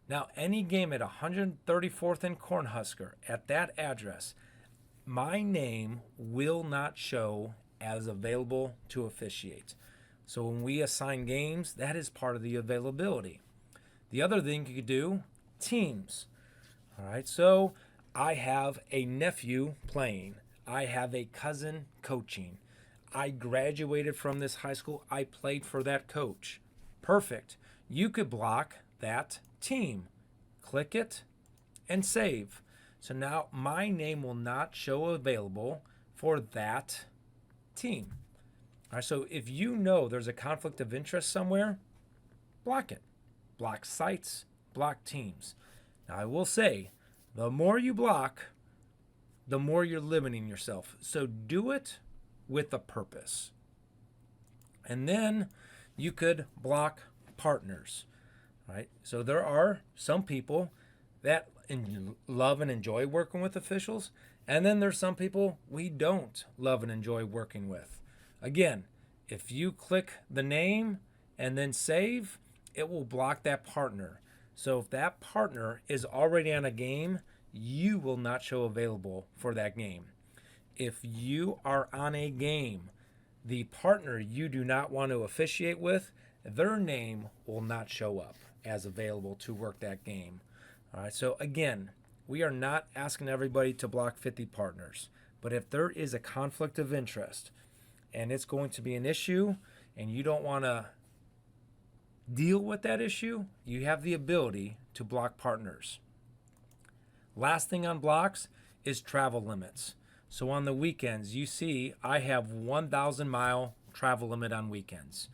[SPEAKER 1] Now, any game at 134th and Cornhusker at that address, my name will not show as available to officiate. So when we assign games, that is part of the availability. The other thing you could do, teams. All right, so I have a nephew playing. I have a cousin coaching. I graduated from this high school. I played for that coach. Perfect. You could block that team. Click it and save. So now my name will not show available for that team. All right, so if you know there's a conflict of interest somewhere, block it. Block sites, block teams. Now I will say, the more you block, the more you're limiting yourself. So do it with a purpose. And then you could block partners. Right? So there are some people that love and enjoy working with officials, and then there's some people we don't love and enjoy working with. Again, if you click the name and then save, it will block that partner. So if that partner is already on a game, you will not show available for that game. If you are on a game, the partner you do not want to officiate with, their name will not show up as available to work that game. All right, so again, we are not asking everybody to block 50 partners, but if there is a conflict of interest and it's going to be an issue and you don't want to deal with that issue, you have the ability to block partners. Last thing on blocks is travel limits. So on the weekends, you see I have 1,000 mile travel limit on weekends.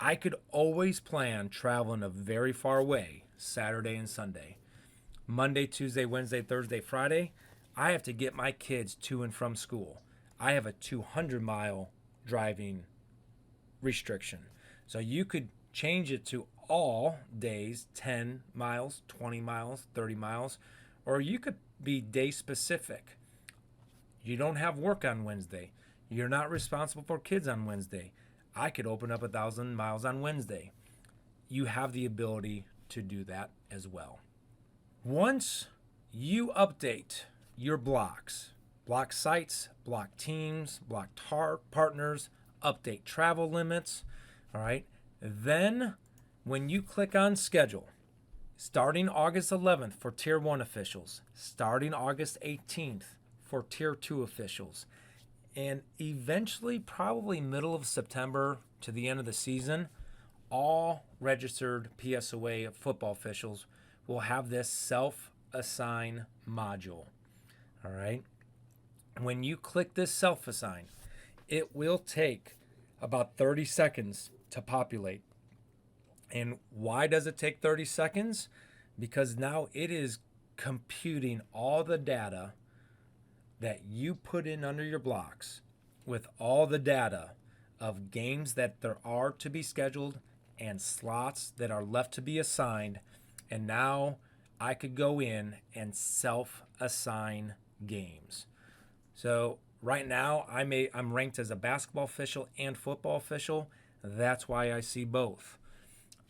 [SPEAKER 1] I could always plan traveling a very far away, Saturday and Sunday. Monday, Tuesday, Wednesday, Thursday, Friday, I have to get my kids to and from school. I have a 200-mile driving restriction. So you could change it to all days, 10 miles, 20 miles, 30 miles, or you could be day specific. You don't have work on Wednesday. You're not responsible for kids on Wednesday. I could open up 1,000 miles on Wednesday. You have the ability to do that as well. Once you update your blocks, block sites, block teams, block partners, update travel limits, all right, then when you click on schedule, starting August 11th for Tier 1 officials, starting August 18th for Tier 2 officials, and eventually probably middle of September to the end of the season, all registered PSOA football officials will have this self-assign module. All right. When you click this self-assign, it will take about 30 seconds to populate. And why does it take 30 seconds? Because now it is computing all the data that you put in under your blocks with all the data of games that there are to be scheduled and slots that are left to be assigned. And now I could go in and self-assign games. So right now I'm ranked as a basketball official and football official. That's why I see both.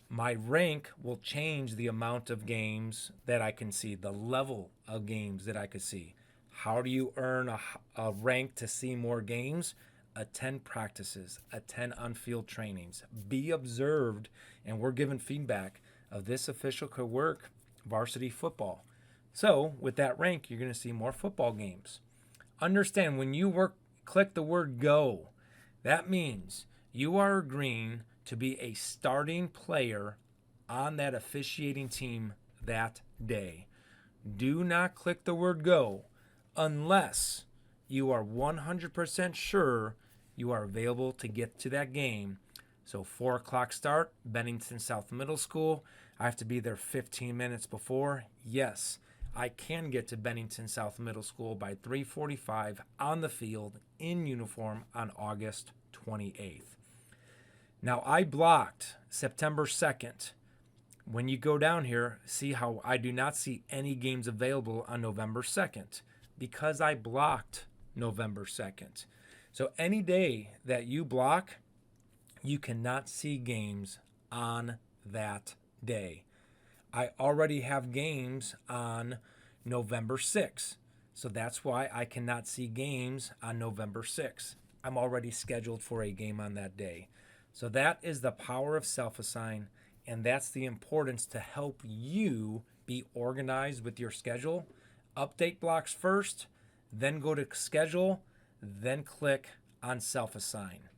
[SPEAKER 1] My rank will change the amount of games that I can see, the level of games that I could see. How do you earn a rank to see more games? Attend practices, attend on-field trainings, be observed, and we're given feedback of this official could work varsity football. So with that rank, you're going to see more football games. Understand when you click the word go, that means you are agreeing to be a starting player on that officiating team that day. Do not click the word go unless you are 100% sure you are available to get to that game. So 4 o'clock start, Bennington South Middle School. I have to be there 15 minutes before. Yes, I can get to Bennington South Middle School by 3:45 on the field in uniform on August 28th. Now I blocked September 2nd. When you go down here, see how I do not see any games available on November 2nd because I blocked November 2nd. So any day that you block, you cannot see games on that day. I already have games on November 6th. So that's why I cannot see games on November 6th. I'm already scheduled for a game on that day. So that is the power of self-assign, and that's the importance to help you be organized with your schedule. Update blocks first, then go to schedule, then click on self-assign.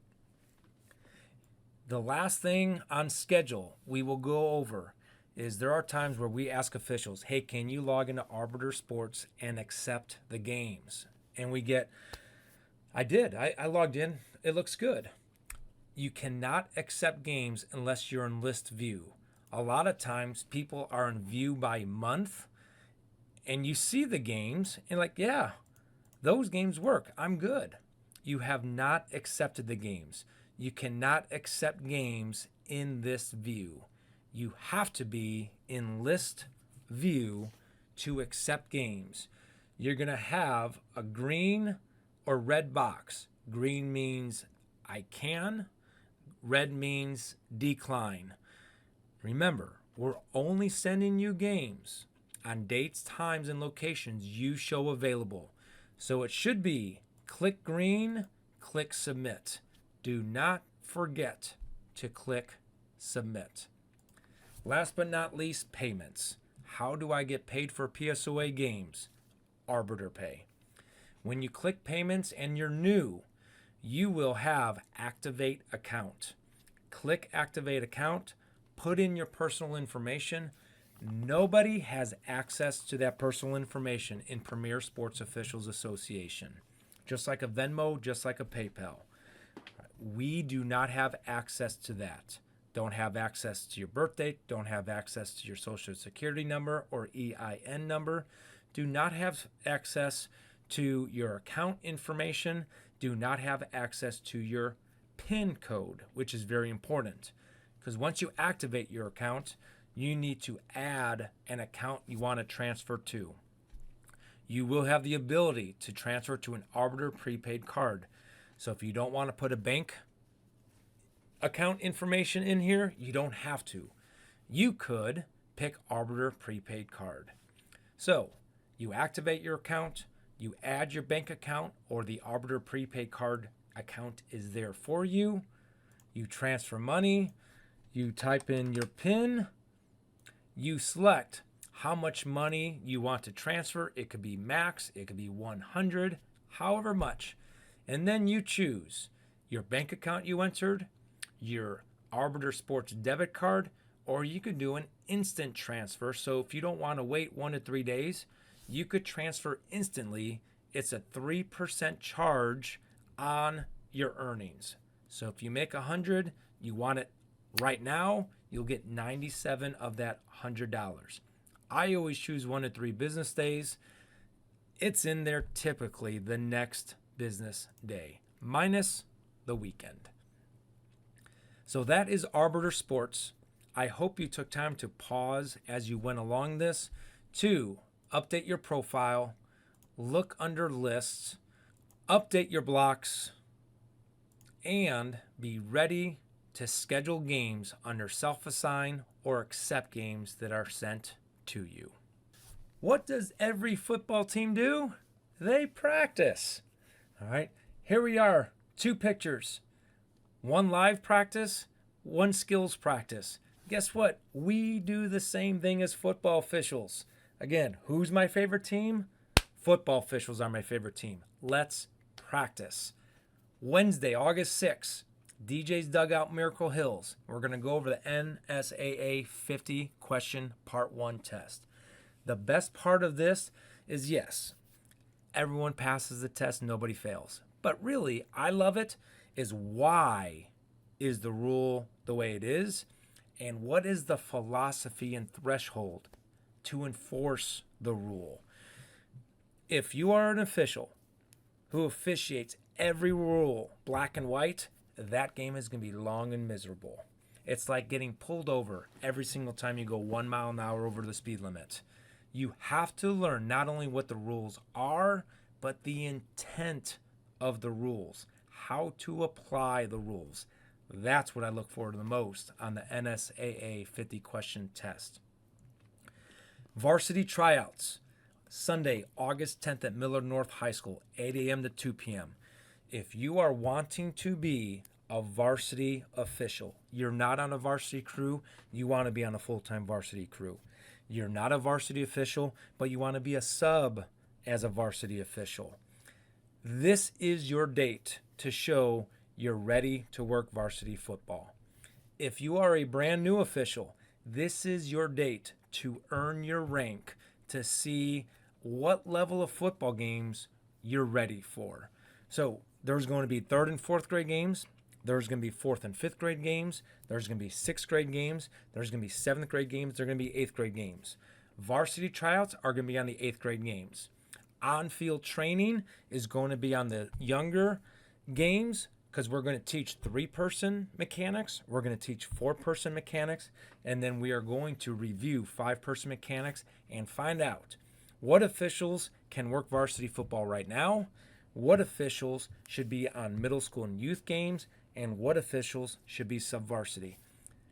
[SPEAKER 1] The last thing on schedule we will go over is there are times where we ask officials, hey, can you log into Arbiter Sports and accept the games? And we get, I did. I logged in. It looks good. You cannot accept games unless you're in list view. A lot of times people are in view by month and you see the games and like, yeah, those games work. I'm good. You have not accepted the games. You cannot accept games in this view. You have to be in list view to accept games. You're going to have a green or red box. Green means I can. Red means decline. Remember, we're only sending you games on dates, times, and locations you show available. So it should be click green, click submit. Do not forget to click submit. Last but not least, payments. How do I get paid for PSOA games? Arbiter Pay. When you click payments and you're new, you will have activate account. Click activate account, put in your personal information. Nobody has access to that personal information in Premier Sports Officials Association. Just like a Venmo, just like a PayPal. We do not have access to that. Don't have access to your birth date, don't have access to your social security number or EIN number. do not have access to your account information, do not have access to your PIN code, which is very important. Because once you activate your account, you need to add an account you want to transfer to. You will have the ability to transfer to an Arbiter prepaid card. So if you don't want to put a bank account information in here, you don't have to. You could pick Arbiter prepaid card. So you activate your account, you add your bank account, or the Arbiter prepaid card account is there for you. You transfer money, you type in your PIN, you select how much money you want to transfer. It could be max, it could be 100, however much. And then you choose your bank account you entered, your Arbiter Sports debit card, or you could do an instant transfer. So if you don't want to wait 1 to 3 days, you could transfer instantly. It's a 3% charge on your earnings. So if you make 100, you want it right now, you'll get 97 of that $100. I always choose 1 to 3 business days. It's in there typically the next business day, minus the weekend. So that is Arbiter Sports. I hope you took time to pause as you went along this to update your profile, look under lists, update your blocks, and be ready to schedule games under self-assign or accept games that are sent to you. What does every football team do? They practice. All right, here we are, 2 pictures. 1 live practice, 1 skills practice. Guess what? We do the same thing as football officials. Again, who's my favorite team? Football officials are my favorite team. Let's practice. Wednesday, August 6th, DJ's Dugout, Miracle Hills. We're going to go over the NSAA 50 question part 1 test. The best part of this is, yes, everyone passes the test, nobody fails. But really, I love it, is why is the rule the way it is, and what is the philosophy and threshold to enforce the rule. If you are an official who officiates every rule black and white, that game is going to be long and miserable. It's like getting pulled over every single time you go 1 mile an hour over the speed limit. You have to learn not only what the rules are, but the intent of the rules, how to apply the rules. That's what I look forward to the most on the NSAA 50 question test. Varsity tryouts, Sunday, August 10th at Millard North High School, 8 a.m. to 2 p.m. If you are wanting to be a varsity official, you're not on a varsity crew, you want to be on a full-time varsity crew. You're not a varsity official, but you want to be a sub as a varsity official. This is your date to show you're ready to work varsity football. If you are a brand new official, this is your date to earn your rank, to see what level of football games you're ready for. So there's going to be 3rd and 4th grade games. There's going to be 4th and 5th grade games. There's going to be 6th grade games. There's going to be 7th grade games. There's going to be 8th grade games. Varsity tryouts are going to be on the 8th grade games. On-field training is going to be on the younger games because we're going to teach 3-person mechanics. We're going to teach 4-person mechanics. And then we are going to review 5-person mechanics and find out what officials can work varsity football right now, what officials should be on middle school and youth games, and what officials should be sub-varsity.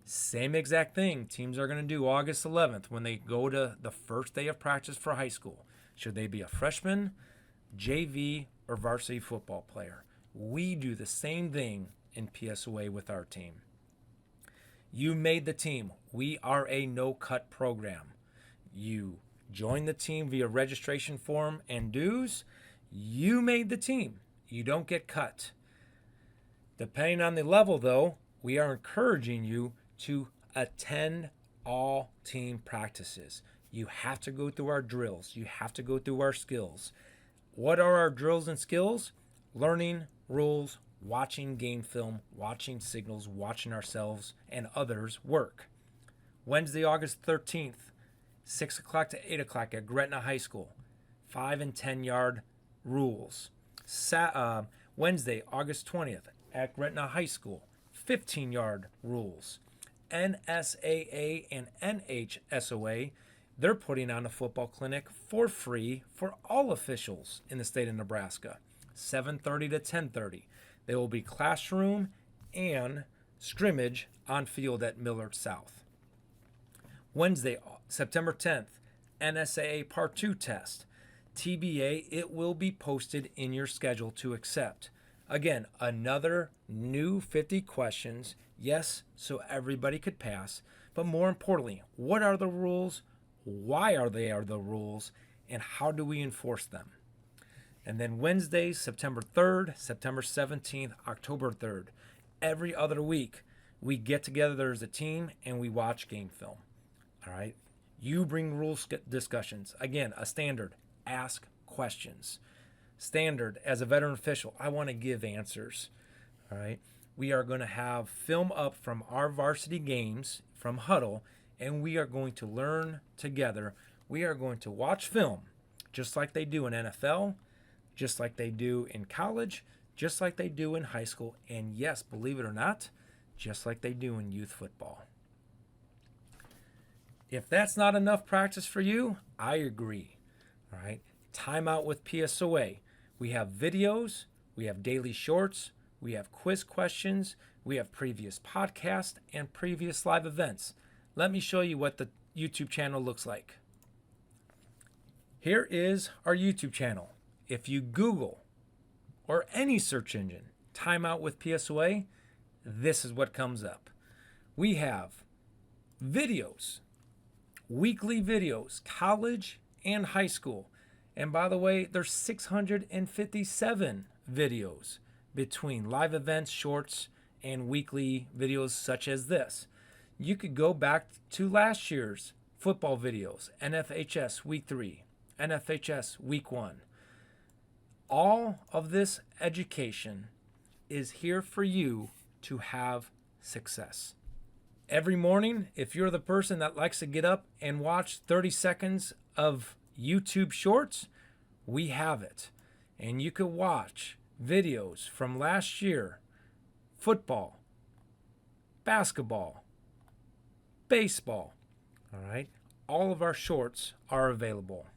[SPEAKER 1] Same exact thing teams are going to do August 11th when they go to the first day of practice for high school. Should they be a freshman, JV, or varsity football player? We do the same thing in PSOA with our team. You made the team. We are a no-cut program. You join the team via registration form and dues. You made the team. You don't get cut. Depending on the level, though, we are encouraging you to attend all team practices. You have to go through our drills. You have to go through our skills. What are our drills and skills? Learning rules, watching game film, watching signals, watching ourselves and others work. Wednesday, August 13th, 6 o'clock to 8 o'clock at Gretna High School. 5 and 10 yard rules. Wednesday, August 20th, at Gretna High School, 15-yard rules. NSAA and NHSOA, they're putting on a football clinic for free for all officials in the state of Nebraska, 7:30 to 10:30. There will be classroom and scrimmage on field at Millard South. Wednesday, September 10th, NSAA Part 2 test. TBA, it will be posted in your schedule to accept. Again, another new 50 questions. Yes, so everybody could pass. But more importantly, what are the rules? Why are they the rules? And how do we enforce them? And then Wednesday, September 3rd, September 17th, October 3rd. Every other week, we get together as a team and we watch game film. All right? You bring rules discussions. Again, a standard, ask questions. Standard, as a veteran official, I want to give answers. All right? We are going to have film up from our varsity games from Huddle, and we are going to learn together. We are going to watch film, just like they do in NFL, just like they do in college, just like they do in high school, and yes, believe it or not, just like they do in youth football. If that's not enough practice for you, I agree. All right, Time Out with PSOA. We have videos, we have daily shorts, we have quiz questions, we have previous podcasts and previous live events. Let me show you what the YouTube channel looks like. Here is our YouTube channel. If you Google or any search engine, Time Out with PSOA, this is what comes up. We have videos, weekly videos, college and high school. And by the way, there's 657 videos between live events, shorts, and weekly videos such as this. You could go back to last year's football videos, NFHS Week 3, NFHS Week 1. All of this education is here for you to have success. Every morning, if you're the person that likes to get up and watch 30 seconds of YouTube shorts, we have it. And you could watch videos from last year, football, basketball, baseball, all right? All of our shorts are available.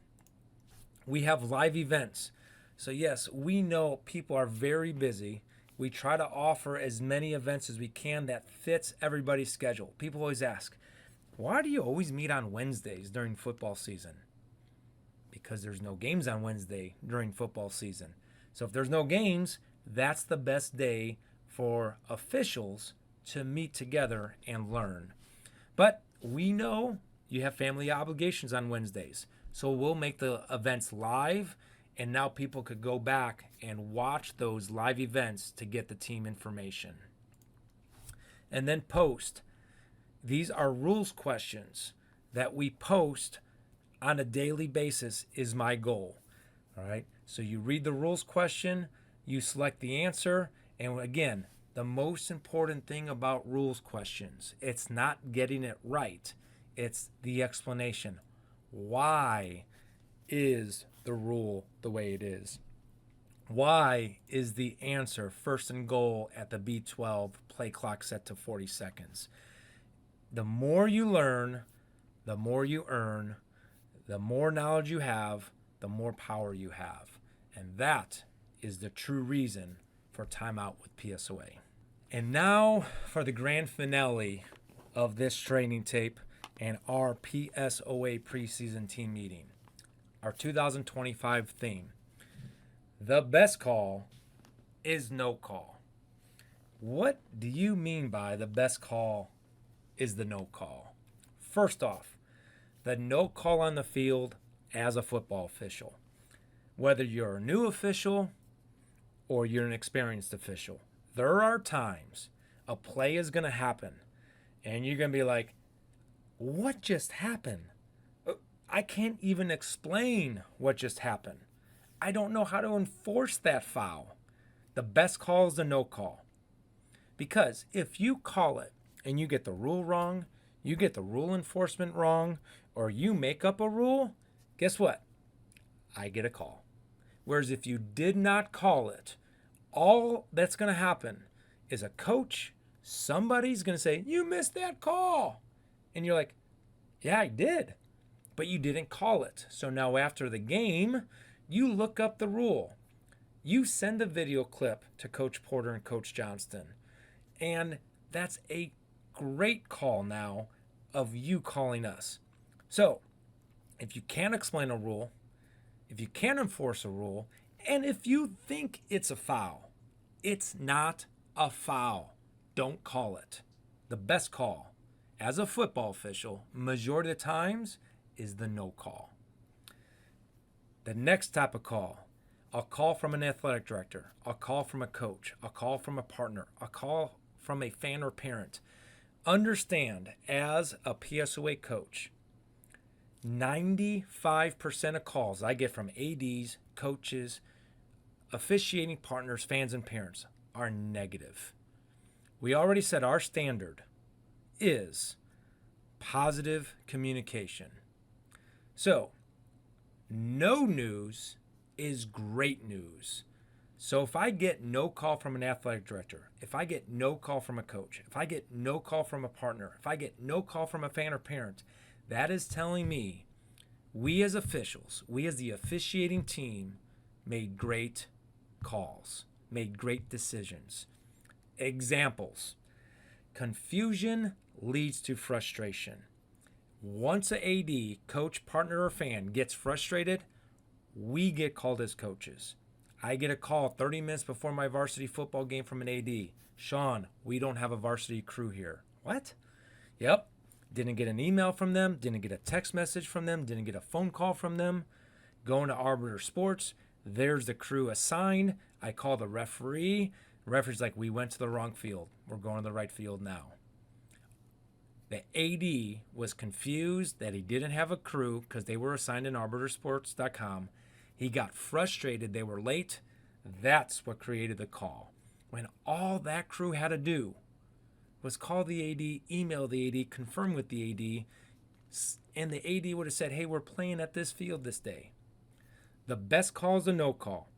[SPEAKER 1] We have live events. So yes, we know people are very busy. We try to offer as many events as we can that fits everybody's schedule. People always ask, why do you always meet on Wednesdays during football season? Because there's no games on Wednesday during football season. So if there's no games, that's the best day for officials to meet together and learn. But we know you have family obligations on Wednesdays. So we'll make the events live, and now people could go back and watch those live events to get the team information. And then post. These are rules questions that we post on a daily basis is my goal. All right. So you read the rules question, you select the answer, and again, the most important thing about rules questions, it's not getting it right. It's the explanation. Why is the rule the way it is? Why is the answer first and goal at the B12 play clock set to 40 seconds? The more you learn, the more you earn, the more knowledge you have, the more power you have. And that is the true reason for Time Out with PSOA. And now for the grand finale of this training tape and our PSOA preseason team meeting. Our 2025 theme. The best call is no call. What do you mean by the best call is the no call? First off, the no call on the field as a football official. Whether you're a new official or you're an experienced official, there are times a play is going to happen and you're going to be like, what just happened? I can't even explain what just happened. I don't know how to enforce that foul. The best call is the no call. Because if you call it and you get the rule wrong, you get the rule enforcement wrong, or you make up a rule, guess what? I get a call. Whereas if you did not call it, all that's going to happen is a coach, somebody's going to say, you missed that call. And you're like, yeah, I did, but you didn't call it. So now after the game, you look up the rule. You send a video clip to Coach Porter and Coach Johnston. And that's a great call now of you calling us. So if you can't explain a rule, if you can't enforce a rule, and if you think it's a foul, it's not a foul. Don't call it. The best call as a football official, majority of the times, is the no call. The next type of call, a call from an athletic director, a call from a coach, a call from a partner, a call from a fan or parent. Understand, as a PSOA coach, 95% of calls I get from ADs, coaches, officiating partners, fans, and parents are negative. We already said our standard is positive communication. So, no news is great news. So if I get no call from an athletic director, if I get no call from a coach, if I get no call from a partner, if I get no call from a fan or parent, that is telling me we as officials, we as the officiating team, made great calls, made great decisions. Examples: confusion leads to frustration. Once an AD, coach, partner, or fan gets frustrated, we get called as coaches. I get a call 30 minutes before my varsity football game from an AD. Sean, we don't have a varsity crew here. What? Yep. Didn't get an email from them, didn't get a text message from them, didn't get a phone call from them. Going to Arbiter Sports, there's the crew assigned. I call the referee. The referee's like, we went to the wrong field. We're going to the right field now. The AD was confused that he didn't have a crew because they were assigned in arbitersports.com. He got frustrated they were late. That's what created the call. When all that crew had to do was call the AD, email the AD, confirm with the AD, and the AD would have said, hey, we're playing at this field this day. The best call is a no call.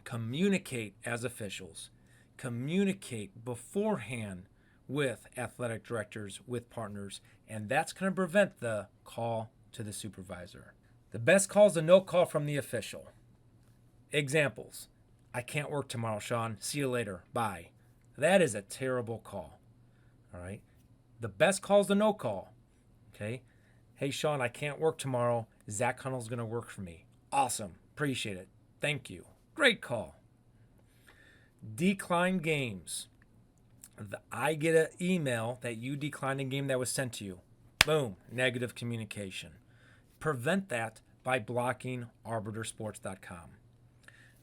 [SPEAKER 1] Communicate as officials. Communicate beforehand with athletic directors, with partners, and that's going to prevent the call to the supervisor. The best call is a no call from the official. Examples: I can't work tomorrow, Sean. See you later. Bye. That is a terrible call. All right. The best call is the no call. Okay. Hey, Sean, I can't work tomorrow. Zach Hunnell's going to work for me. Awesome. Appreciate it. Thank you. Great call. Decline games. I get an email that you declined a game that was sent to you. Boom. Negative communication. Prevent that by blocking arbitersports.com.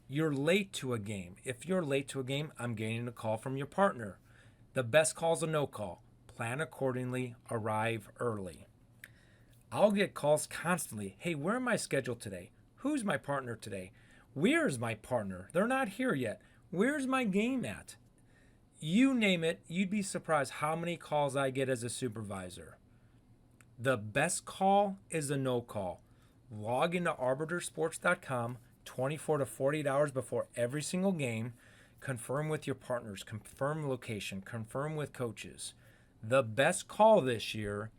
[SPEAKER 1] You're late to a game. If you're late to a game, I'm getting a call from your partner. The best call is a no call. Plan accordingly. Arrive early. I'll get calls constantly. Hey, where am I scheduled today? Who's my partner today? Where's my partner? They're not here yet. Where's my game at? You name it, you'd be surprised how many calls I get as a supervisor. The best call is a no call. Log into arbitersports.com 24 to 48 hours before every single game. Confirm with your partners, confirm location, confirm with coaches. The best call this year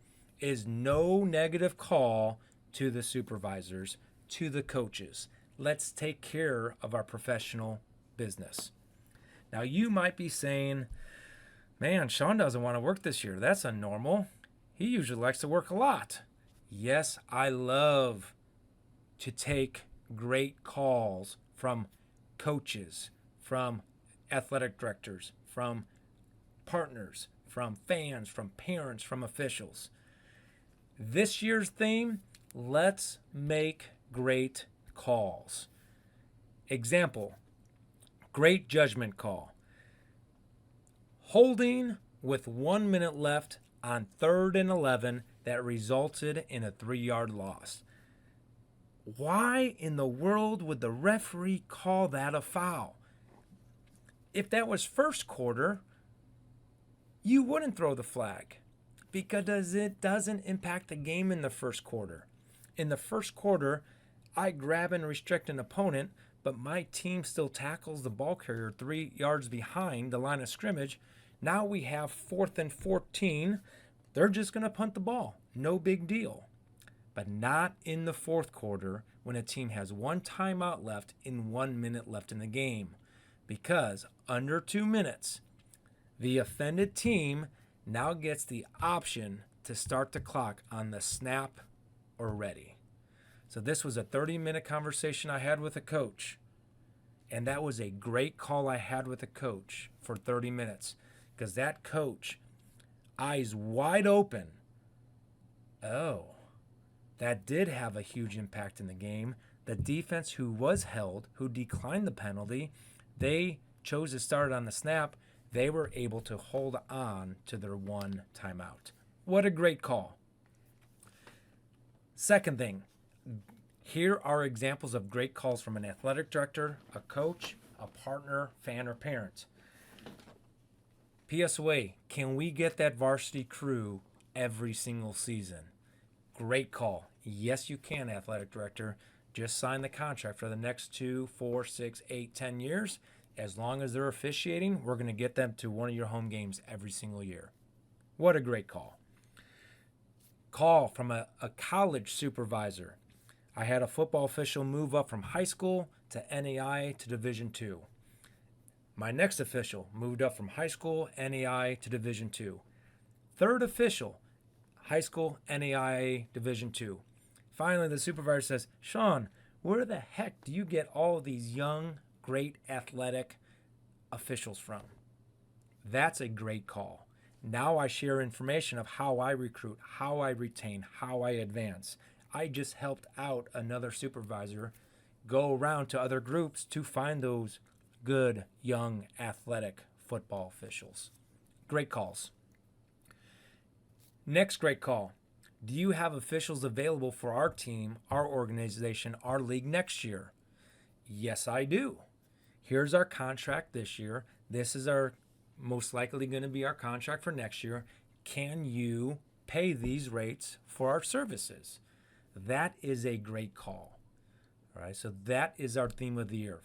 [SPEAKER 1] is no negative call to the supervisors, to the coaches. Let's take care of our professional business. Now, you might be saying, man, Sean doesn't want to work this year. That's unnormal. He usually likes to work a lot. Yes, I love to take great calls from coaches, from athletic directors, from partners, from fans, from parents, from officials. This year's theme, let's make great calls. Example, great judgment call. Holding with 1 minute left on 3rd and 11 that resulted in a 3-yard loss. Why in the world would the referee call that a foul? If that was first quarter, you wouldn't throw the flag because it doesn't impact the game in the first quarter. In the first quarter, I grab and restrict an opponent, but my team still tackles the ball carrier 3 yards behind the line of scrimmage. Now we have 4th and 14. They're just going to punt the ball. No big deal. But not in the fourth quarter when a team has 1 timeout left and 1 minute left in the game. Because under 2 minutes, the offended team now gets the option to start the clock on the snap or ready. So this was a 30-minute conversation I had with a coach. And that was a great call I had with a coach for 30 minutes. Because that coach, eyes wide open, oh, that did have a huge impact in the game. The defense who was held, who declined the penalty, they chose to start on the snap. They were able to hold on to their 1 timeout. What a great call. Second thing, here are examples of great calls from an athletic director, a coach, a partner, fan, or parent. PSOA, can we get that varsity crew every single season? Great call. Yes, you can, athletic director. Just sign the contract for the next 2, 4, 6, 8, 10 years. As long as they're officiating, we're going to get them to one of your home games every single year. What a great call. Call from a college supervisor. I had a football official move up from high school to NAI to Division II. My next official moved up from high school, NAI to Division II. Third official, high school, NAIA, Division II. Finally, the supervisor says, Sean, where the heck do you get all of these young, great athletic officials from? That's a great call. Now I share information of how I recruit, how I retain, how I advance. I just helped out another supervisor go around to other groups to find those good, young, athletic football officials. Great calls. Next great call. Do you have officials available for our team, our organization, our league next year? Yes, I do. Here's our contract this year. This is our most likely going to be our contract for next year. Can you pay these rates for our services? That is a great call. All right, so that is our theme of the year.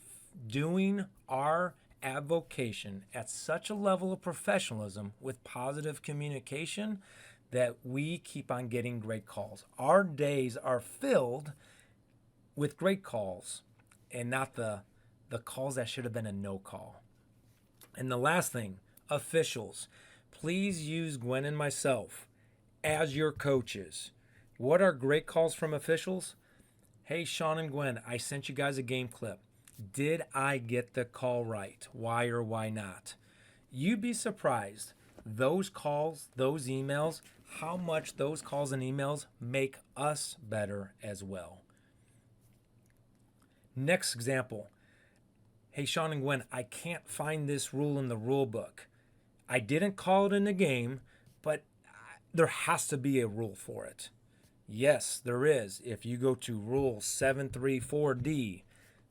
[SPEAKER 1] Doing our advocation at such a level of professionalism with positive communication that we keep on getting great calls. Our days are filled with great calls and not the calls that should have been a no call. And the last thing, officials, please use Gwen and myself as your coaches. What are great calls from officials? Hey, Sean and Gwen, I sent you guys a game clip. Did I get the call right? Why or why not? You'd be surprised. Those calls, those emails, how much those calls and emails make us better as well. Next example. Hey, Sean and Gwen, I can't find this rule in the rule book. I didn't call it in the game, but there has to be a rule for it. Yes, there is. If you go to Rule 734D,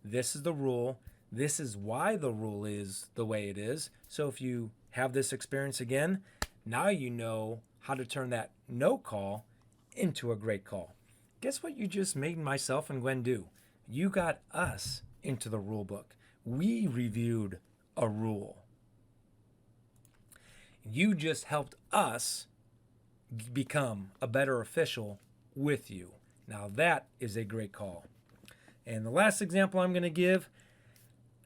[SPEAKER 1] this is the rule. This is why the rule is the way it is. So if you have this experience again, now you know how to turn that no call into a great call. Guess what you just made myself and Gwen do? You got us into the rule book. We reviewed a rule. You just helped us become a better official with you. Now that is a great call. And the last example I'm going to give,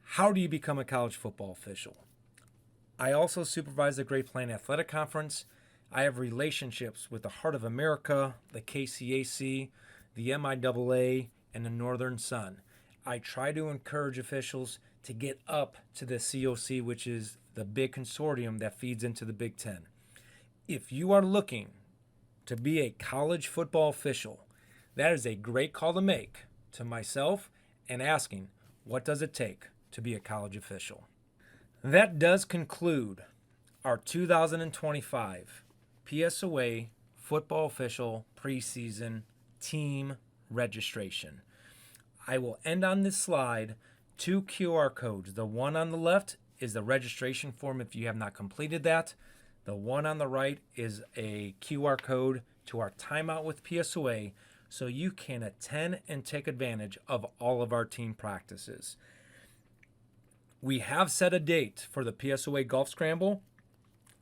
[SPEAKER 1] how do you become a college football official? I also supervise the Great Plains Athletic Conference. I have relationships with the Heart of America, the KCAC, the MIAA, and the Northern Sun. I try to encourage officials to get up to the COC, which is the big consortium that feeds into the Big Ten. If you are looking to be a college football official, that is a great call to make to myself and asking, what does it take to be a college official? That does conclude our 2025 PSOA football official preseason team registration. I will end on this slide 2 QR codes. The one on the left is the registration form if you have not completed that. The one on the right is a QR code to our Timeout with PSOA. so you can attend and take advantage of all of our team practices. We have set a date for the PSOA Golf Scramble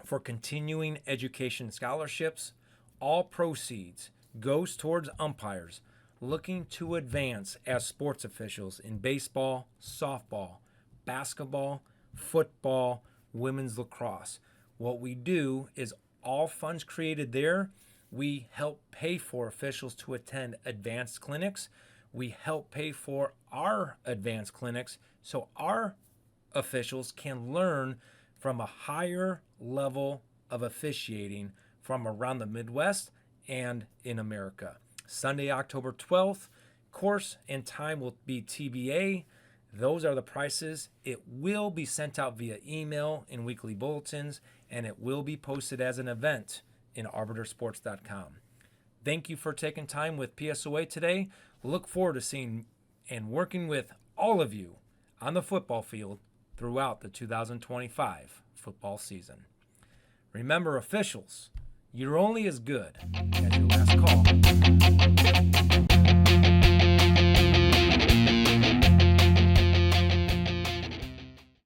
[SPEAKER 1] for continuing education scholarships. All proceeds goes towards umpires looking to advance as sports officials in baseball, softball, basketball, football, women's lacrosse. What we do is all funds created there, we help pay for officials to attend advanced clinics. We help pay for our advanced clinics so our officials can learn from a higher level of officiating from around the Midwest and in America. Sunday, October 12th, course and time will be TBA. Those are the prices. It will be sent out via email in weekly bulletins, and it will be posted as an event in arbitersports.com. Thank you for taking time with PSOA today. Look forward to seeing and working with all of you on the football field throughout the 2025 football season. Remember, officials, you're only as good